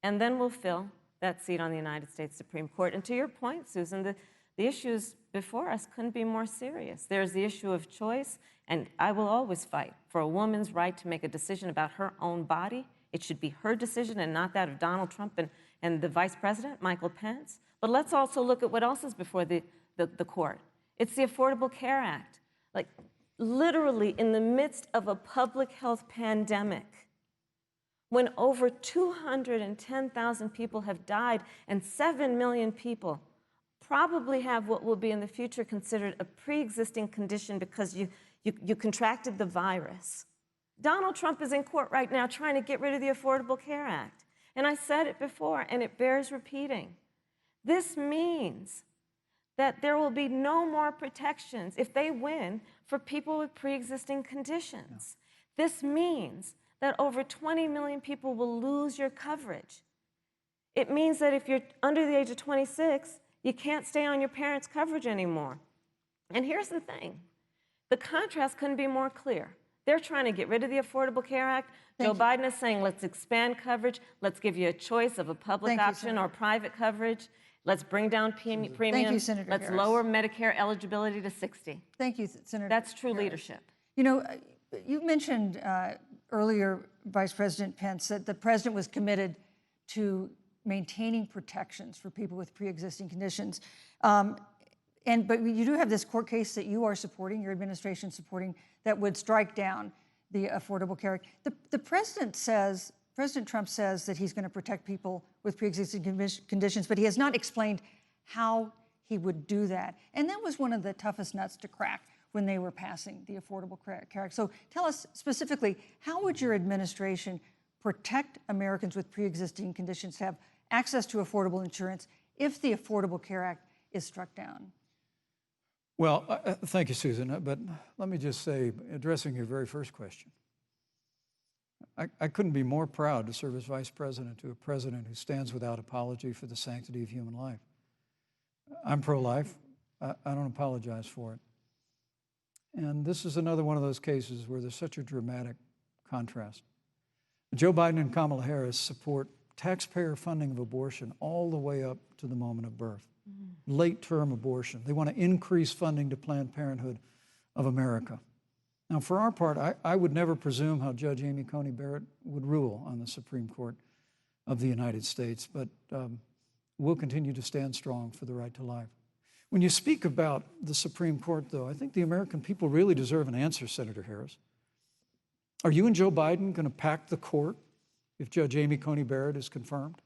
and then we'll fill that seat on the United States Supreme Court. And to your point, Susan, the issues before us couldn't be more serious. There's the issue of choice, and I will always fight for a woman's right to make a decision about her own body. It should be her decision and not that of Donald Trump and the Vice President, Michael Pence. But let's also look at what else is before the court. It's the Affordable Care Act. Like, literally in the midst of a public health pandemic, when over 210,000 people have died and 7 million people probably have what will be in the future considered a pre-existing condition because you contracted the virus. Donald Trump is in court right now trying to get rid of the Affordable Care Act. And I said it before, and it bears repeating. This means that there will be no more protections, if they win, for people with pre-existing conditions. Yeah. This means that over 20 million people will lose your coverage. It means that if you're under the age of 26, you can't stay on your parents' coverage anymore. And here's the thing. The contrast couldn't be more clear. They're trying to get rid of the Affordable Care Act. Joe Biden is saying, let's expand coverage. Let's give you a choice of a public option or private coverage. Let's bring down premiums.
Thank you, Senator
Let's
Harris.
lower Medicare eligibility to 60.
Thank you, Senator
That's true
Harris.
leadership.
You know, you mentioned earlier, Vice President Pence, that the president was committed to maintaining protections for people with pre-existing conditions. But you do have this court case that you are supporting, your administration supporting, that would strike down the Affordable Care Act. The president says, President Trump says that he's going to protect people with pre-existing conditions, but he has not explained how he would do that. And that was one of the toughest nuts to crack when they were passing the Affordable Care Act. So tell us specifically, how would your administration protect Americans with pre-existing conditions to have access to affordable insurance if the Affordable Care Act is struck down?
Well, thank you, Susan. But let me just say, addressing your very first question, I couldn't be more proud to serve as vice president to a president who stands without apology for the sanctity of human life. I'm pro-life. I don't apologize for it. And this is another one of those cases where there's such a dramatic contrast. Joe Biden and Kamala Harris support taxpayer funding of abortion all the way up to the moment of birth. Late-term abortion. They want to increase funding to Planned Parenthood of America. Now, for our part, I would never presume how Judge Amy Coney Barrett would rule on the Supreme Court of the United States, but we'll continue to stand strong for the right to life. When you speak about the Supreme Court, though, I think the American people really deserve an answer, Senator Harris. Are you and Joe Biden going to pack the court if Judge Amy Coney Barrett is confirmed?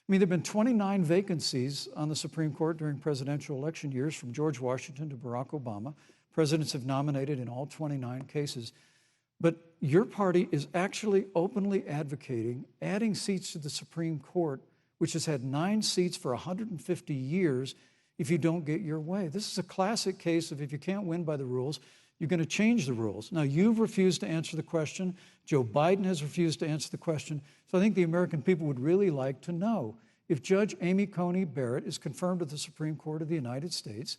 I mean, there have been 29 vacancies on the Supreme Court during presidential election years, from George Washington to Barack Obama. Presidents have nominated in all 29 cases. But your party is actually openly advocating adding seats to the Supreme Court, which has had 9 seats for 150 years, if you don't get your way. This is a classic case of if you can't win by the rules, you're going to change the rules. Now, you've refused to answer the question. Joe Biden has refused to answer the question. So I think the American people would really like to know, if Judge Amy Coney Barrett is confirmed to the Supreme Court of the United States,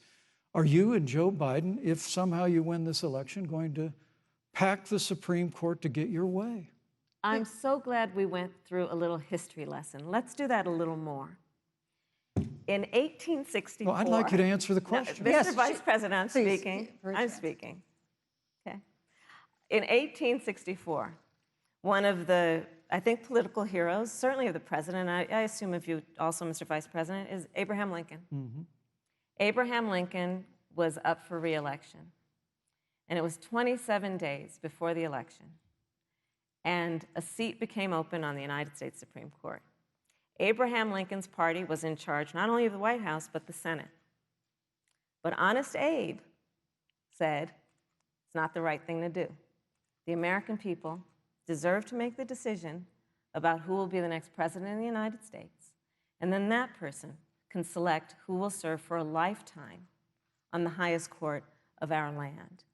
are you and Joe Biden, if somehow you win this election, going to pack the Supreme Court to get your way?
I'm so glad we went through a little history lesson. Let's do that a little more. In 1864...
Well, I'd like you to answer the question.
Mr. Vice President, I'm speaking. I'm speaking. Okay. In 1864, one of the, I think, political heroes, certainly of the president, I assume of you also, Mr. Vice President, is Abraham Lincoln. Abraham Lincoln was up for re-election, and it was 27 days before the election, and a seat became open on the United States Supreme Court. Abraham Lincoln's party was in charge not only of the White House, but the Senate. But Honest Abe said it's not the right thing to do. The American people deserve to make the decision about who will be the next president of the United States, and then that person can select who will serve for a lifetime on the highest court of our land.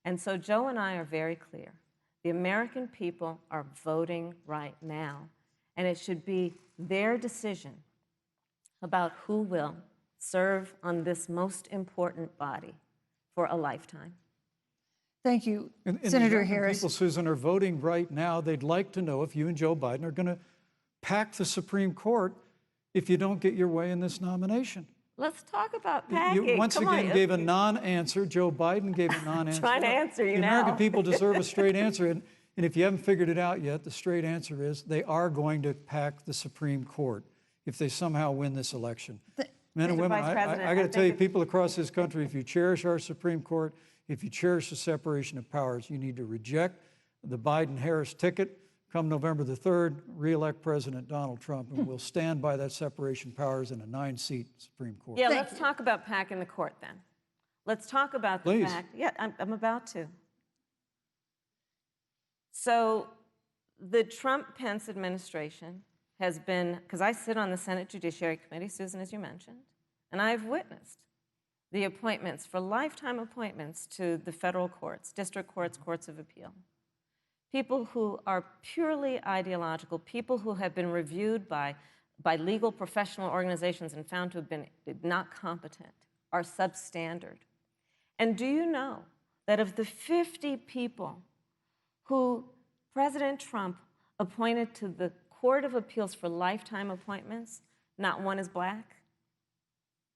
And so Joe and I are very clear. The American people are voting right now, and it should be their decision about who will serve on this most important body for a lifetime.
Thank you,
And
Senator
the
Harris.
people, Susan, are voting right now. They'd like to know if you and Joe Biden are going to pack the Supreme Court if you don't get your way in this nomination.
Let's talk about packing.
You once
Come
again
on.
gave a non-answer. Joe Biden gave a non-answer.
Trying to answer you
The
now.
American people deserve a straight answer. And if you haven't figured it out yet, the straight answer is they are going to pack the Supreme Court if they somehow win this election. Men and
Mr.
women,
Vice
I
President,
got to
I
tell you,
think
people across this country, if you cherish our Supreme Court, if you cherish the separation of powers, you need to reject the Biden-Harris ticket. Come November the 3rd, re-elect President Donald Trump, and we'll stand by that separation of powers in a 9-seat Supreme Court.
Yeah, let's talk about packing the court then. Let's talk about the
Please.
fact. Yeah, I'm about to. So the Trump-Pence administration has been, because I sit on the Senate Judiciary Committee, Susan, as you mentioned, and I've witnessed the appointments for lifetime appointments to the federal courts, district courts, courts of appeal. People who are purely ideological, people who have been reviewed by legal professional organizations and found to have been not competent, are substandard. And do you know that of the 50 people who President Trump appointed to the Court of Appeals for lifetime appointments, not one is black?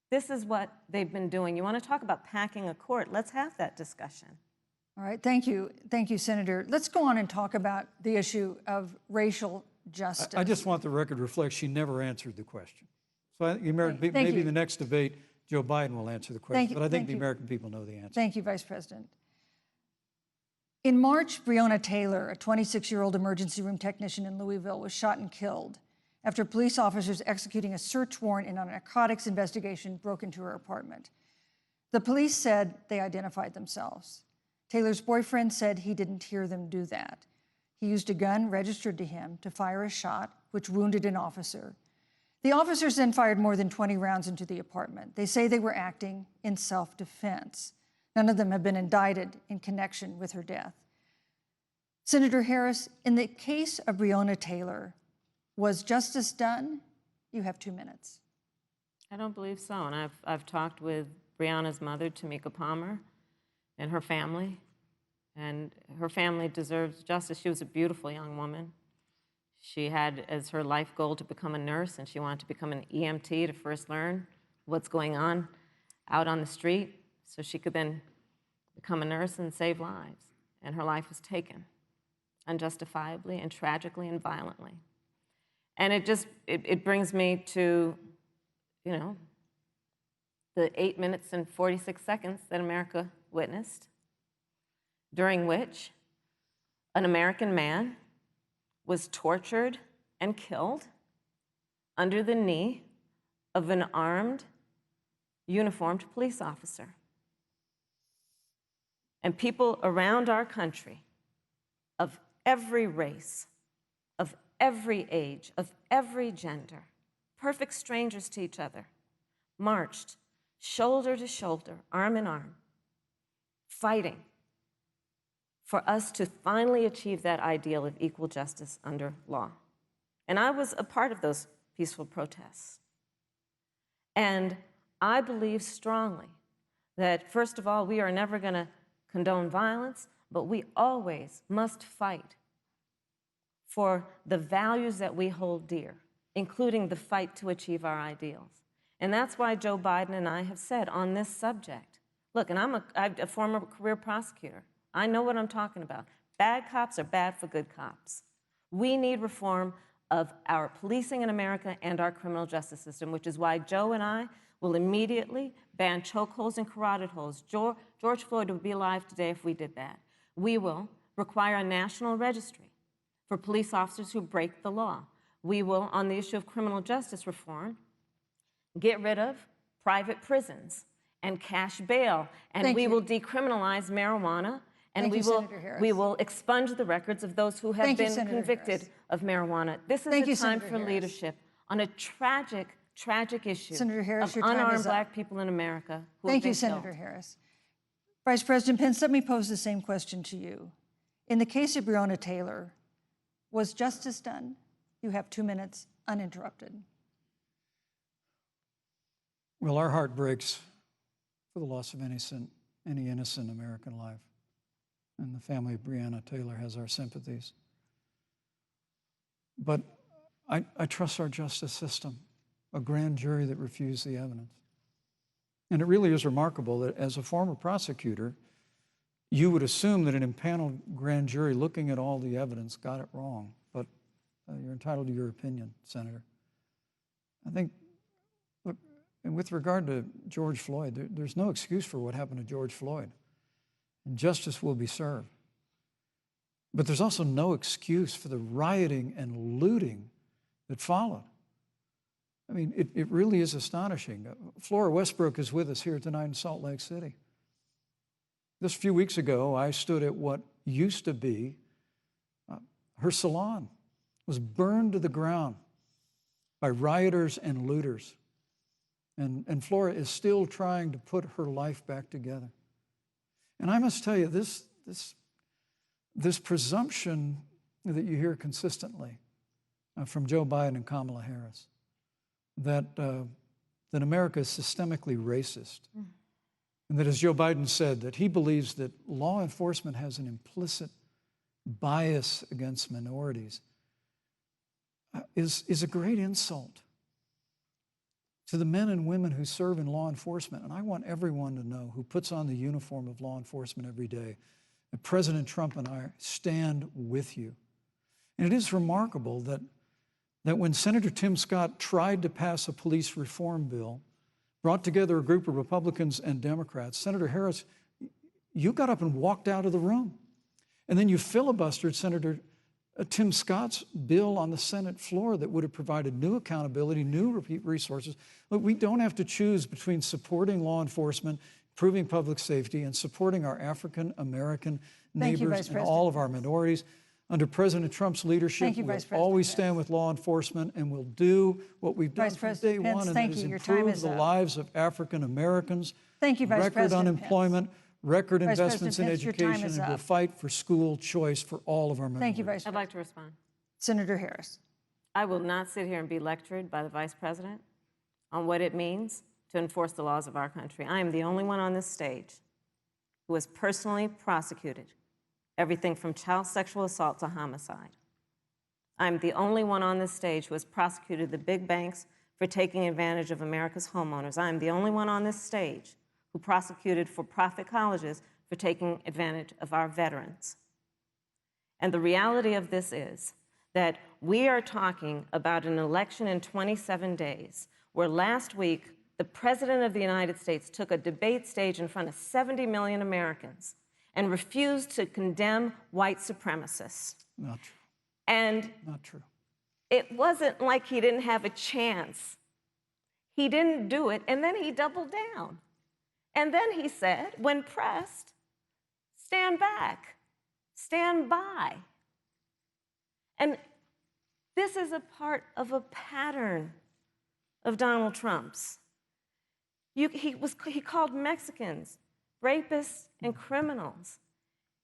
This is what they've been doing. You want to talk about packing a court? Let's have that discussion.
All right, thank you, Senator. Let's go on and talk about the issue of racial justice.
I just want the record to reflect she never answered the question. So maybe
you.
the next debate, Joe Biden will answer the question,
you.
but I think
Thank
the
you.
American people know the answer.
Thank you, Vice President. In March, Breonna Taylor, a 26-year-old emergency room technician in Louisville, was shot and killed after police officers executing a search warrant in a narcotics investigation broke into her apartment. The police said they identified themselves. Taylor's boyfriend said he didn't hear them do that. He used a gun registered to him to fire a shot, which wounded an officer. The officers then fired more than 20 rounds into the apartment. They say they were acting in self-defense. None of them have been indicted in connection with her death. Senator Harris, in the case of Breonna Taylor, was justice done? You have 2 minutes.
I don't believe so. And I've talked with Breonna's mother, Tamika Palmer, and her family. And her family deserves justice. She was a beautiful young woman. She had as her life goal to become a nurse, and she wanted to become an EMT to first learn what's going on out on the street so she could then become a nurse and save lives. And her life was taken unjustifiably and tragically and violently. And it brings me to, you know, the 8 minutes and 46 seconds that America witnessed, during which an American man was tortured and killed under the knee of an armed, uniformed police officer. And people around our country of every race, of every age, of every gender, perfect strangers to each other, marched shoulder to shoulder, arm in arm, fighting for us to finally achieve that ideal of equal justice under law. And I was a part of those peaceful protests. And I believe strongly that, first of all, we are never going to condone violence, but we always must fight for the values that we hold dear, including the fight to achieve our ideals. And that's why Joe Biden and I have said on this subject, look, and I'm a former career prosecutor. I know what I'm talking about. Bad cops are bad for good cops. We need reform of our policing in America and our criminal justice system, which is why Joe and I will immediately ban chokeholds and carotid holds. George Floyd would be alive today if we did that. We will require a national registry for police officers who break the law. We will, on the issue of criminal justice reform, get rid of private prisons and cash bail, and we will decriminalize marijuana, and we will expunge the records of those who have been convicted of marijuana. This is a time for leadership on a tragic, tragic issue of unarmed Black people in America who have been killed.
Thank you, Senator Harris. Vice President Pence, let me pose the same question to you. In the case of Breonna Taylor, was justice done? You have 2 minutes, uninterrupted.
Well, our heart breaks for the loss of any innocent American life. And the family of Breonna Taylor has our sympathies. But I trust our justice system, a grand jury that refused the evidence. And it really is remarkable that as a former prosecutor, you would assume that an impaneled grand jury looking at all the evidence got it wrong. But you're entitled to your opinion, Senator. I think, look, and with regard to George Floyd, there's no excuse for what happened to George Floyd. And justice will be served. But there's also no excuse for the rioting and looting that followed. I mean, it really is astonishing. Flora Westbrook is with us here tonight in Salt Lake City. Just a few weeks ago, I stood at what used to be her salon. It was burned to the ground by rioters and looters. And Flora is still trying to put her life back together. And I must tell you, this presumption that you hear consistently from Joe Biden and Kamala Harris, that America is systemically racist, and that, as Joe Biden said, that he believes that law enforcement has an implicit bias against minorities, is a great insult to the men and women who serve in law enforcement. And I want everyone to know who puts on the uniform of law enforcement every day that President Trump and I stand with you. And it is remarkable that when Senator Tim Scott tried to pass a police reform bill, brought together a group of Republicans and Democrats, Senator Harris, you got up and walked out of the room. And then you filibustered Senator Tim Scott's bill on the Senate floor that would have provided new accountability, new resources. Look, we don't have to choose between supporting law enforcement, improving public safety, and supporting our African-American neighbors and all of our minorities. Under President Trump's leadership, we'll always stand with law enforcement, and we'll do what we've done from day one, and that is improve the lives of African Americans.
Thank you, Vice President
Record unemployment, record investments in
Pence,
education, and we'll fight for school choice for all of our minorities.
Thank you, Vice President.
I'd like to respond.
Senator Harris.
I will not sit here and be lectured by the Vice President on what it means to enforce the laws of our country. I am the only one on this stage who has personally prosecuted everything from child sexual assault to homicide. I'm the only one on this stage who has prosecuted the big banks for taking advantage of America's homeowners. I'm the only one on this stage who prosecuted for-profit colleges for taking advantage of our veterans. And the reality of this is that we are talking about an election in 27 days, where last week the President of the United States took a debate stage in front of 70 million Americans and refused to condemn white supremacists.
Not true.
And
not true.
It wasn't like he didn't have a chance. He didn't do it, and then he doubled down. And then he said, when pressed, stand back, stand by. And this is a part of a pattern of Donald Trump's. He called Mexicans rapists and criminals.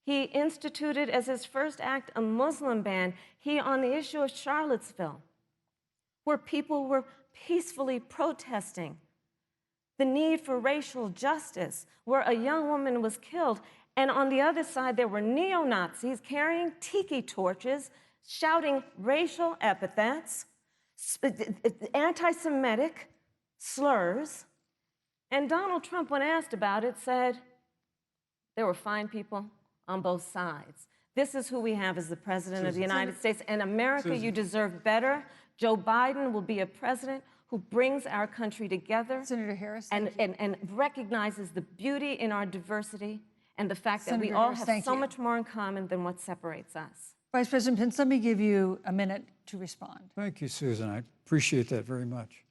He instituted as his first act a Muslim ban. On the issue of Charlottesville, where people were peacefully protesting the need for racial justice, where a young woman was killed, and on the other side there were neo-Nazis carrying tiki torches, shouting racial epithets, anti-Semitic slurs. And Donald Trump, when asked about it, said there were fine people on both sides. This is who we have as the President of the United States. And America, you deserve better. Joe Biden will be a president who brings our country together.
Senator Harris,
and recognizes the beauty in our diversity and the fact that we
Senator
all
Harris,
have so much more in common than what separates us.
Vice President Pence, let me give you a minute to respond.
Thank you, Susan. I appreciate that very much.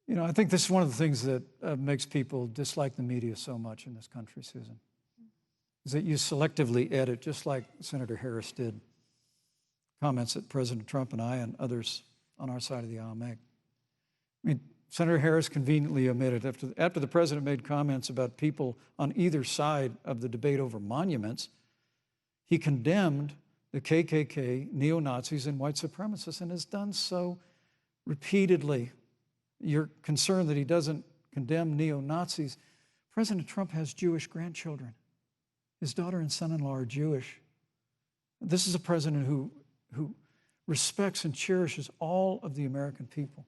You know, I think this is one of the things that makes people dislike the media so much in this country, Susan, is that you selectively edit, just like Senator Harris did, comments that President Trump and I and others on our side of the aisle make. I mean, Senator Harris conveniently omitted, after the president made comments about people on either side of the debate over monuments, he condemned the KKK, neo-Nazis, and white supremacists, and has done so repeatedly. You're concerned that he doesn't condemn neo-Nazis. President Trump has Jewish grandchildren. His daughter and son-in-law are Jewish. This is a president who respects and cherishes all of the American people.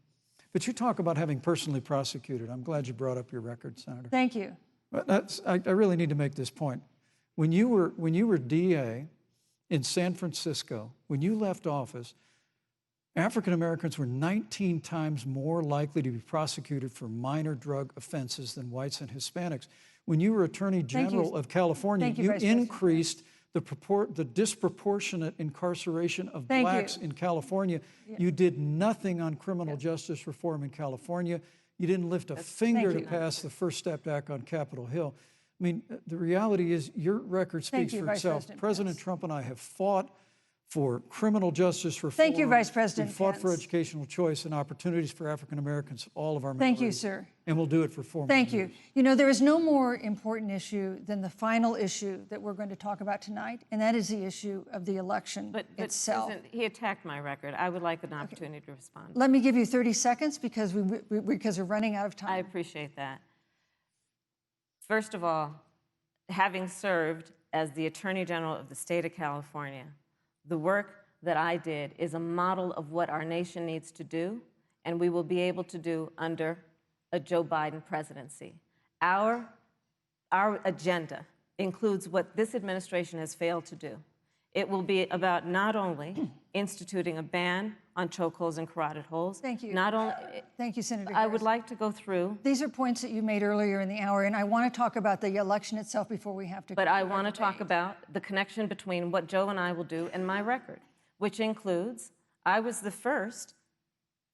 But you talk about having personally prosecuted. I'm glad you brought up your record, Senator.
Thank you.
But I really need to make this point. When you were DA in San Francisco, when you left office, African Americans were 19 times more likely to be prosecuted for minor drug offenses than whites and Hispanics. When you were Attorney General of California, you increased the disproportionate incarceration of blacks in California. You did nothing on criminal justice reform in California. You didn't lift a finger to pass the First Step Act on Capitol Hill. I mean, the reality is your record speaks for itself. President Trump and I have fought for criminal justice reform.
Thank you, Vice President
We've fought
Pence.
for educational choice and opportunities for African Americans, all of our
Thank you, sir.
And we'll do it for 4 more
Thank you.
years.
You know, there is no more important issue than the final issue that we're going to talk about tonight, and that is the issue of the election itself.
Susan, he attacked my record. I would like an opportunity to respond.
Let me give you 30 seconds because we're running out of time.
I appreciate that. First of all, having served as the Attorney General of the state of California, the work that I did is a model of what our nation needs to do, and we will be able to do under a Joe Biden presidency. Our agenda includes what this administration has failed to do. It will be about not only instituting a ban on chokeholds and carotid holes.
Thank you.
Not only.
Thank you, Senator
I
Harris.
would like to go through.
These are points that you made earlier in the hour, and I want to talk about the election itself before we have to.
But I want to talk about the connection between what Joe and I will do and my record, which includes I was the first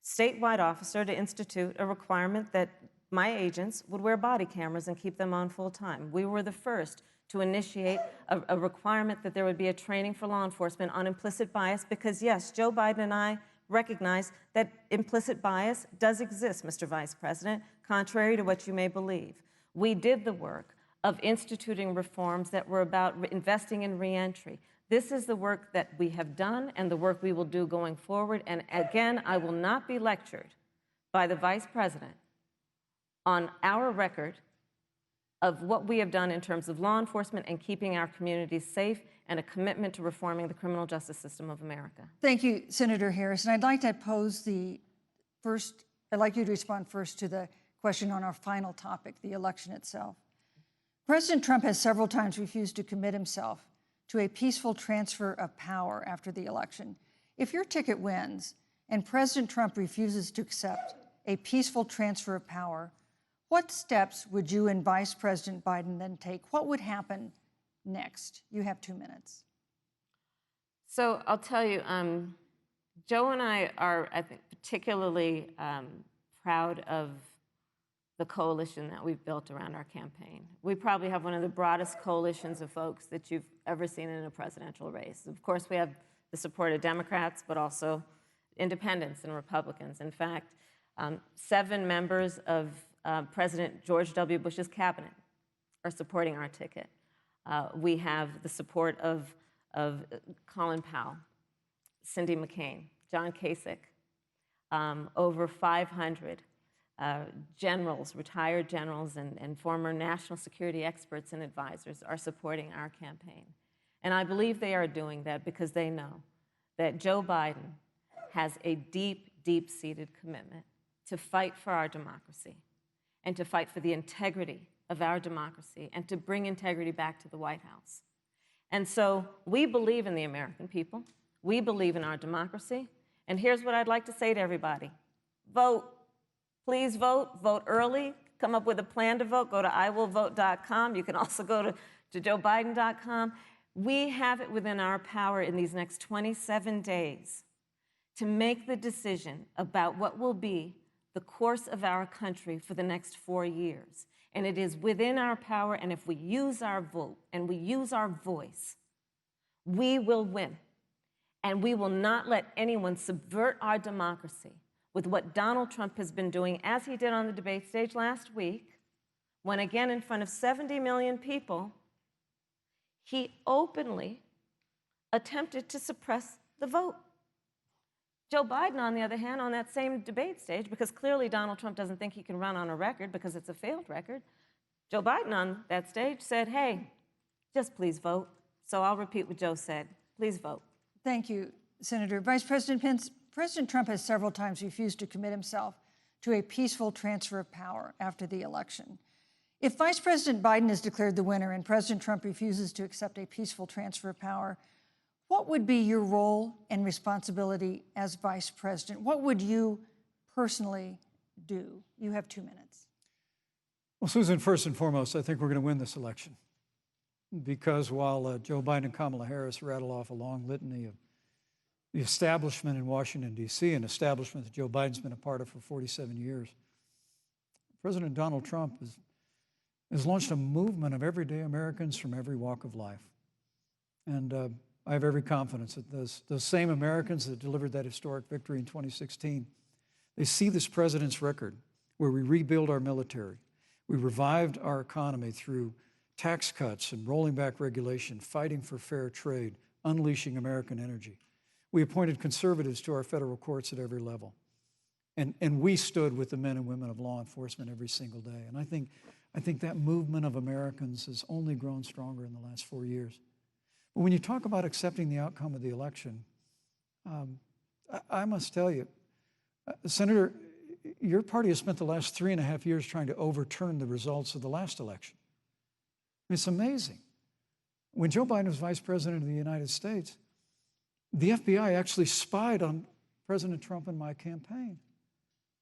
statewide officer to institute a requirement that my agents would wear body cameras and keep them on full time. We were the first to initiate a requirement that there would be a training for law enforcement on implicit bias because, yes, Joe Biden and I recognize that implicit bias does exist, Mr. Vice President, contrary to what you may believe. We did the work of instituting reforms that were about investing in reentry. This is the work that we have done and the work we will do going forward. And again, I will not be lectured by the Vice President on our record of what we have done in terms of law enforcement and keeping our communities safe and a commitment to reforming the criminal justice system of America.
Thank you, Senator Harris. And I'd like to I'd like you to respond first to the question on our final topic, the election itself. President Trump has several times refused to commit himself to a peaceful transfer of power after the election. If your ticket wins and President Trump refuses to accept a peaceful transfer of power, what steps would you and Vice President Biden then take? What would happen next? You have 2 minutes.
So I'll tell you, Joe and I are, I think, particularly proud of the coalition that we've built around our campaign. We probably have one of the broadest coalitions of folks that you've ever seen in a presidential race. Of course, we have the support of Democrats, but also independents and Republicans. In fact, 7 members of President George W. Bush's cabinet are supporting our ticket. We have the support of Colin Powell, Cindy McCain, John Kasich, over 500 generals, retired generals, and former national security experts and advisors are supporting our campaign. And I believe they are doing that because they know that Joe Biden has a deep, deep-seated commitment to fight for our democracy and to fight for the integrity of our democracy and to bring integrity back to the White House. And so we believe in the American people. We believe in our democracy. And here's what I'd like to say to everybody. Vote. Please vote. Vote early. Come up with a plan to vote. Go to iwillvote.com. You can also go to joebiden.com. We have it within our power in these next 27 days to make the decision about what will be the course of our country for the next 4 years. And it is within our power, and if we use our vote and we use our voice, we will win. And we will not let anyone subvert our democracy with what Donald Trump has been doing, as he did on the debate stage last week, when again in front of 70 million people, he openly attempted to suppress the vote. Joe Biden, on the other hand, on that same debate stage, because clearly Donald Trump doesn't think he can run on a record because it's a failed record, Joe Biden on that stage said, hey, just please vote. So I'll repeat what Joe said. Please vote.
Thank you, Senator. Vice President Pence, President Trump has several times refused to commit himself to a peaceful transfer of power after the election. If Vice President Biden is declared the winner and President Trump refuses to accept a peaceful transfer of power, what would be your role and responsibility as Vice President? What would you personally do? You have 2 minutes.
Well, Susan, first and foremost, I think we're going to win this election. Because while Joe Biden and Kamala Harris rattle off a long litany of the establishment in Washington, D.C., an establishment that Joe Biden's been a part of for 47 years, President Donald Trump has launched a movement of everyday Americans from every walk of life. And I have every confidence that those same Americans that delivered that historic victory in 2016, they see this president's record where we rebuild our military, we revived our economy through tax cuts and rolling back regulation, fighting for fair trade, unleashing American energy. We appointed conservatives to our federal courts at every level. And we stood with the men and women of law enforcement every single day. And I think that movement of Americans has only grown stronger in the last 4 years. But when you talk about accepting the outcome of the election, I must tell you, Senator, your party has spent the last 3.5 years trying to overturn the results of the last election. It's amazing. When Joe Biden was Vice President of the United States, the FBI actually spied on President Trump and my campaign.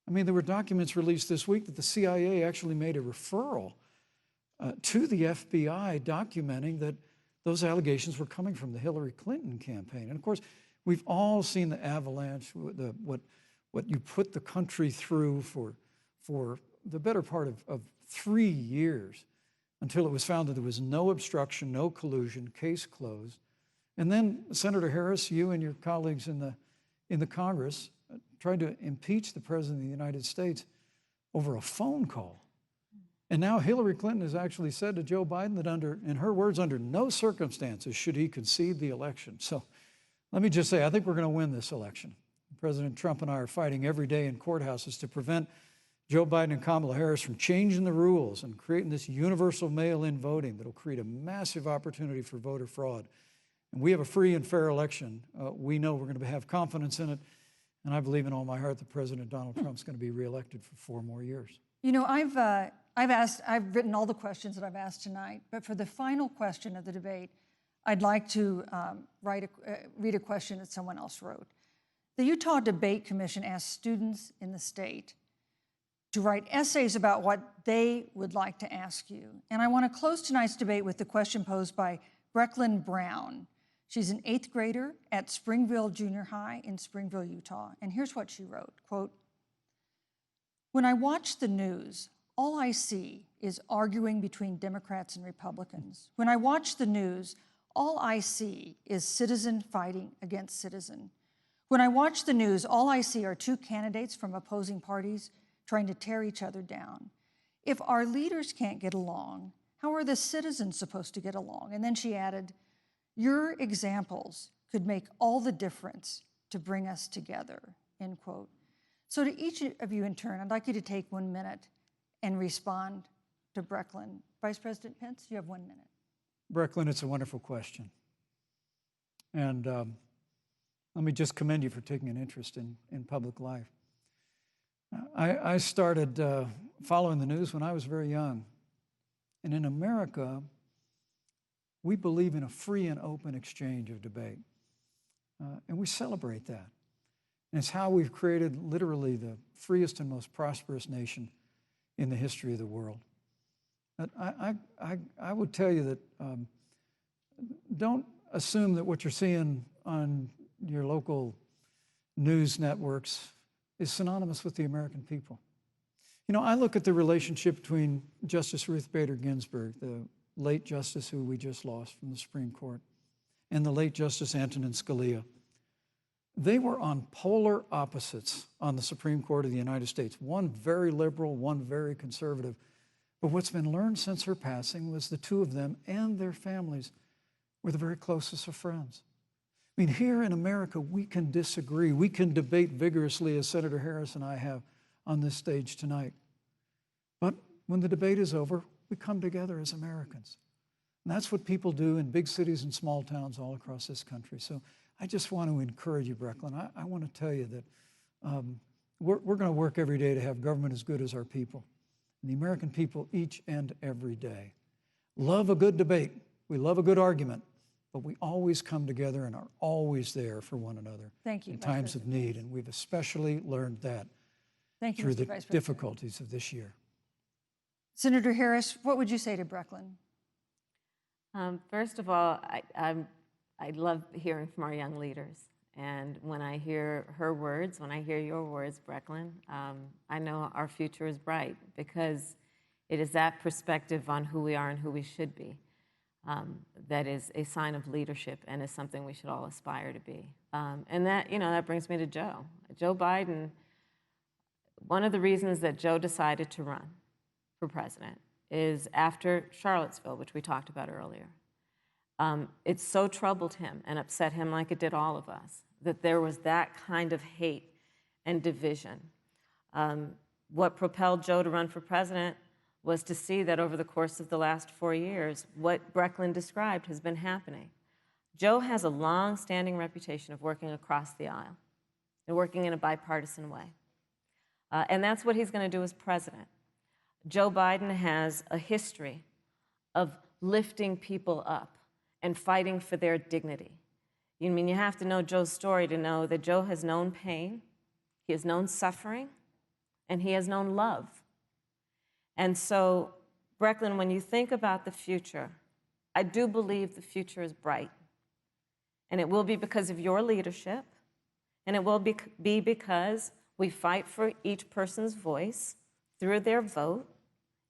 I mean, there were documents released this week that the CIA actually made a referral to the FBI documenting that those allegations were coming from the Hillary Clinton campaign. And of course, we've all seen the avalanche, what you put the country through for the better part of 3 years until it was found that there was no obstruction, no collusion, case closed. And then, Senator Harris, you and your colleagues in the Congress tried to impeach the President of the United States over a phone call. And now Hillary Clinton has actually said to Joe Biden that in her words, under no circumstances should he concede the election. So let me just say, I think we're going to win this election. President Trump and I are fighting every day in courthouses to prevent Joe Biden and Kamala Harris from changing the rules and creating this universal mail-in voting that will create a massive opportunity for voter fraud. And we have a free and fair election. We know we're going to have confidence in it. And I believe in all my heart that President Donald Trump's going to be reelected for 4 more years.
You know, I've written all the questions that I've asked tonight, but for the final question of the debate, I'd like to read a question that someone else wrote. The Utah Debate Commission asked students in the state to write essays about what they would like to ask you. And I want to close tonight's debate with the question posed by Brecklin Brown. She's an 8th grader at Springville Junior High in Springville, Utah. And here's what she wrote, quote, "When I watch the news, all I see is arguing between Democrats and Republicans. When I watch the news, all I see is citizen fighting against citizen. When I watch the news, all I see are 2 candidates from opposing parties trying to tear each other down. If our leaders can't get along, how are the citizens supposed to get along?" And then she added, "Your examples could make all the difference to bring us together," end quote. So to each of you in turn, I'd like you to take 1 minute and respond to Brecklin. Vice President Pence, you have 1 minute.
Brecklin, it's a wonderful question. And let me just commend you for taking an interest in public life. I started following the news when I was very young. And in America, We believe in a free and open exchange of debate. And we celebrate that. And it's how we've created literally the freest and most prosperous nation in the history of the world. But I would tell you that don't assume that what you're seeing on your local news networks is synonymous with the American people. You know, I look at the relationship between Justice Ruth Bader Ginsburg, the late justice who we just lost from the Supreme Court, and the late Justice Antonin Scalia. They were on polar opposites on the Supreme Court of the United States, one very liberal, one very conservative. But what's been learned since her passing was the two of them and their families were the very closest of friends. I mean, here in America, we can disagree. We can debate vigorously, as Senator Harris and I have on this stage tonight. But when the debate is over, we come together as Americans. And that's what people do in big cities and small towns all across this country. So I just want to encourage you, Brecklin. I want to tell you that we're going to work every day to have government as good as our people. And the American people each and every day love a good debate. We love a good argument. But we always come together and are always there for one another.
Thank you,
in
Vice
times of
President.
need. And we've especially learned that
Thank you,
through
Mr.
the
Vice President.
difficulties of this year.
Senator Harris, what would you say to Brecklin?
First of all, I love hearing from our young leaders. And when I hear her words, when I hear your words, Brecklin, I know our future is bright because it is that perspective on who we are and who we should be that is a sign of leadership and is something we should all aspire to be. And that, you know, that brings me to Joe. Joe Biden, one of the reasons that Joe decided to run for president is after Charlottesville, which we talked about earlier. It so troubled him and upset him, like it did all of us, that there was that kind of hate and division. What propelled Joe to run for president was to see that over the course of the last 4 years, what Brecklin described has been happening. Joe has a long-standing reputation of working across the aisle and working in a bipartisan way. And that's what he's going to do as president. Joe Biden has a history of lifting people up and fighting for their dignity. You mean you have to know Joe's story to know that Joe has known pain, he has known suffering, and he has known love. And so, Brecklin, when you think about the future, I do believe the future is bright. And it will be because of your leadership, and it will be because we fight for each person's voice through their vote,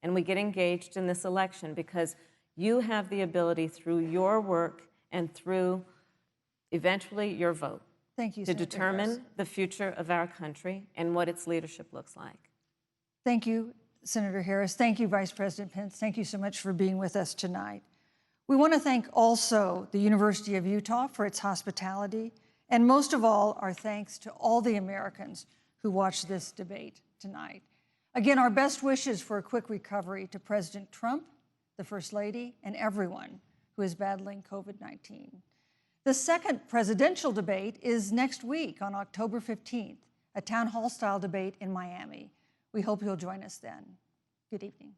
and we get engaged in this election because you have the ability through your work and through, eventually, your vote
Thank you,
to
Senator
determine
Harris.
the future of our country and what its leadership looks like.
Thank you, Senator Harris. Thank you, Vice President Pence. Thank you so much for being with us tonight. We want to thank also the University of Utah for its hospitality, and most of all, our thanks to all the Americans who watched this debate tonight. Again, our best wishes for a quick recovery to President Trump, the First Lady, and everyone who is battling COVID-19. The second presidential debate is next week on October 15th, a town hall style debate in Miami. We hope you'll join us then. Good evening.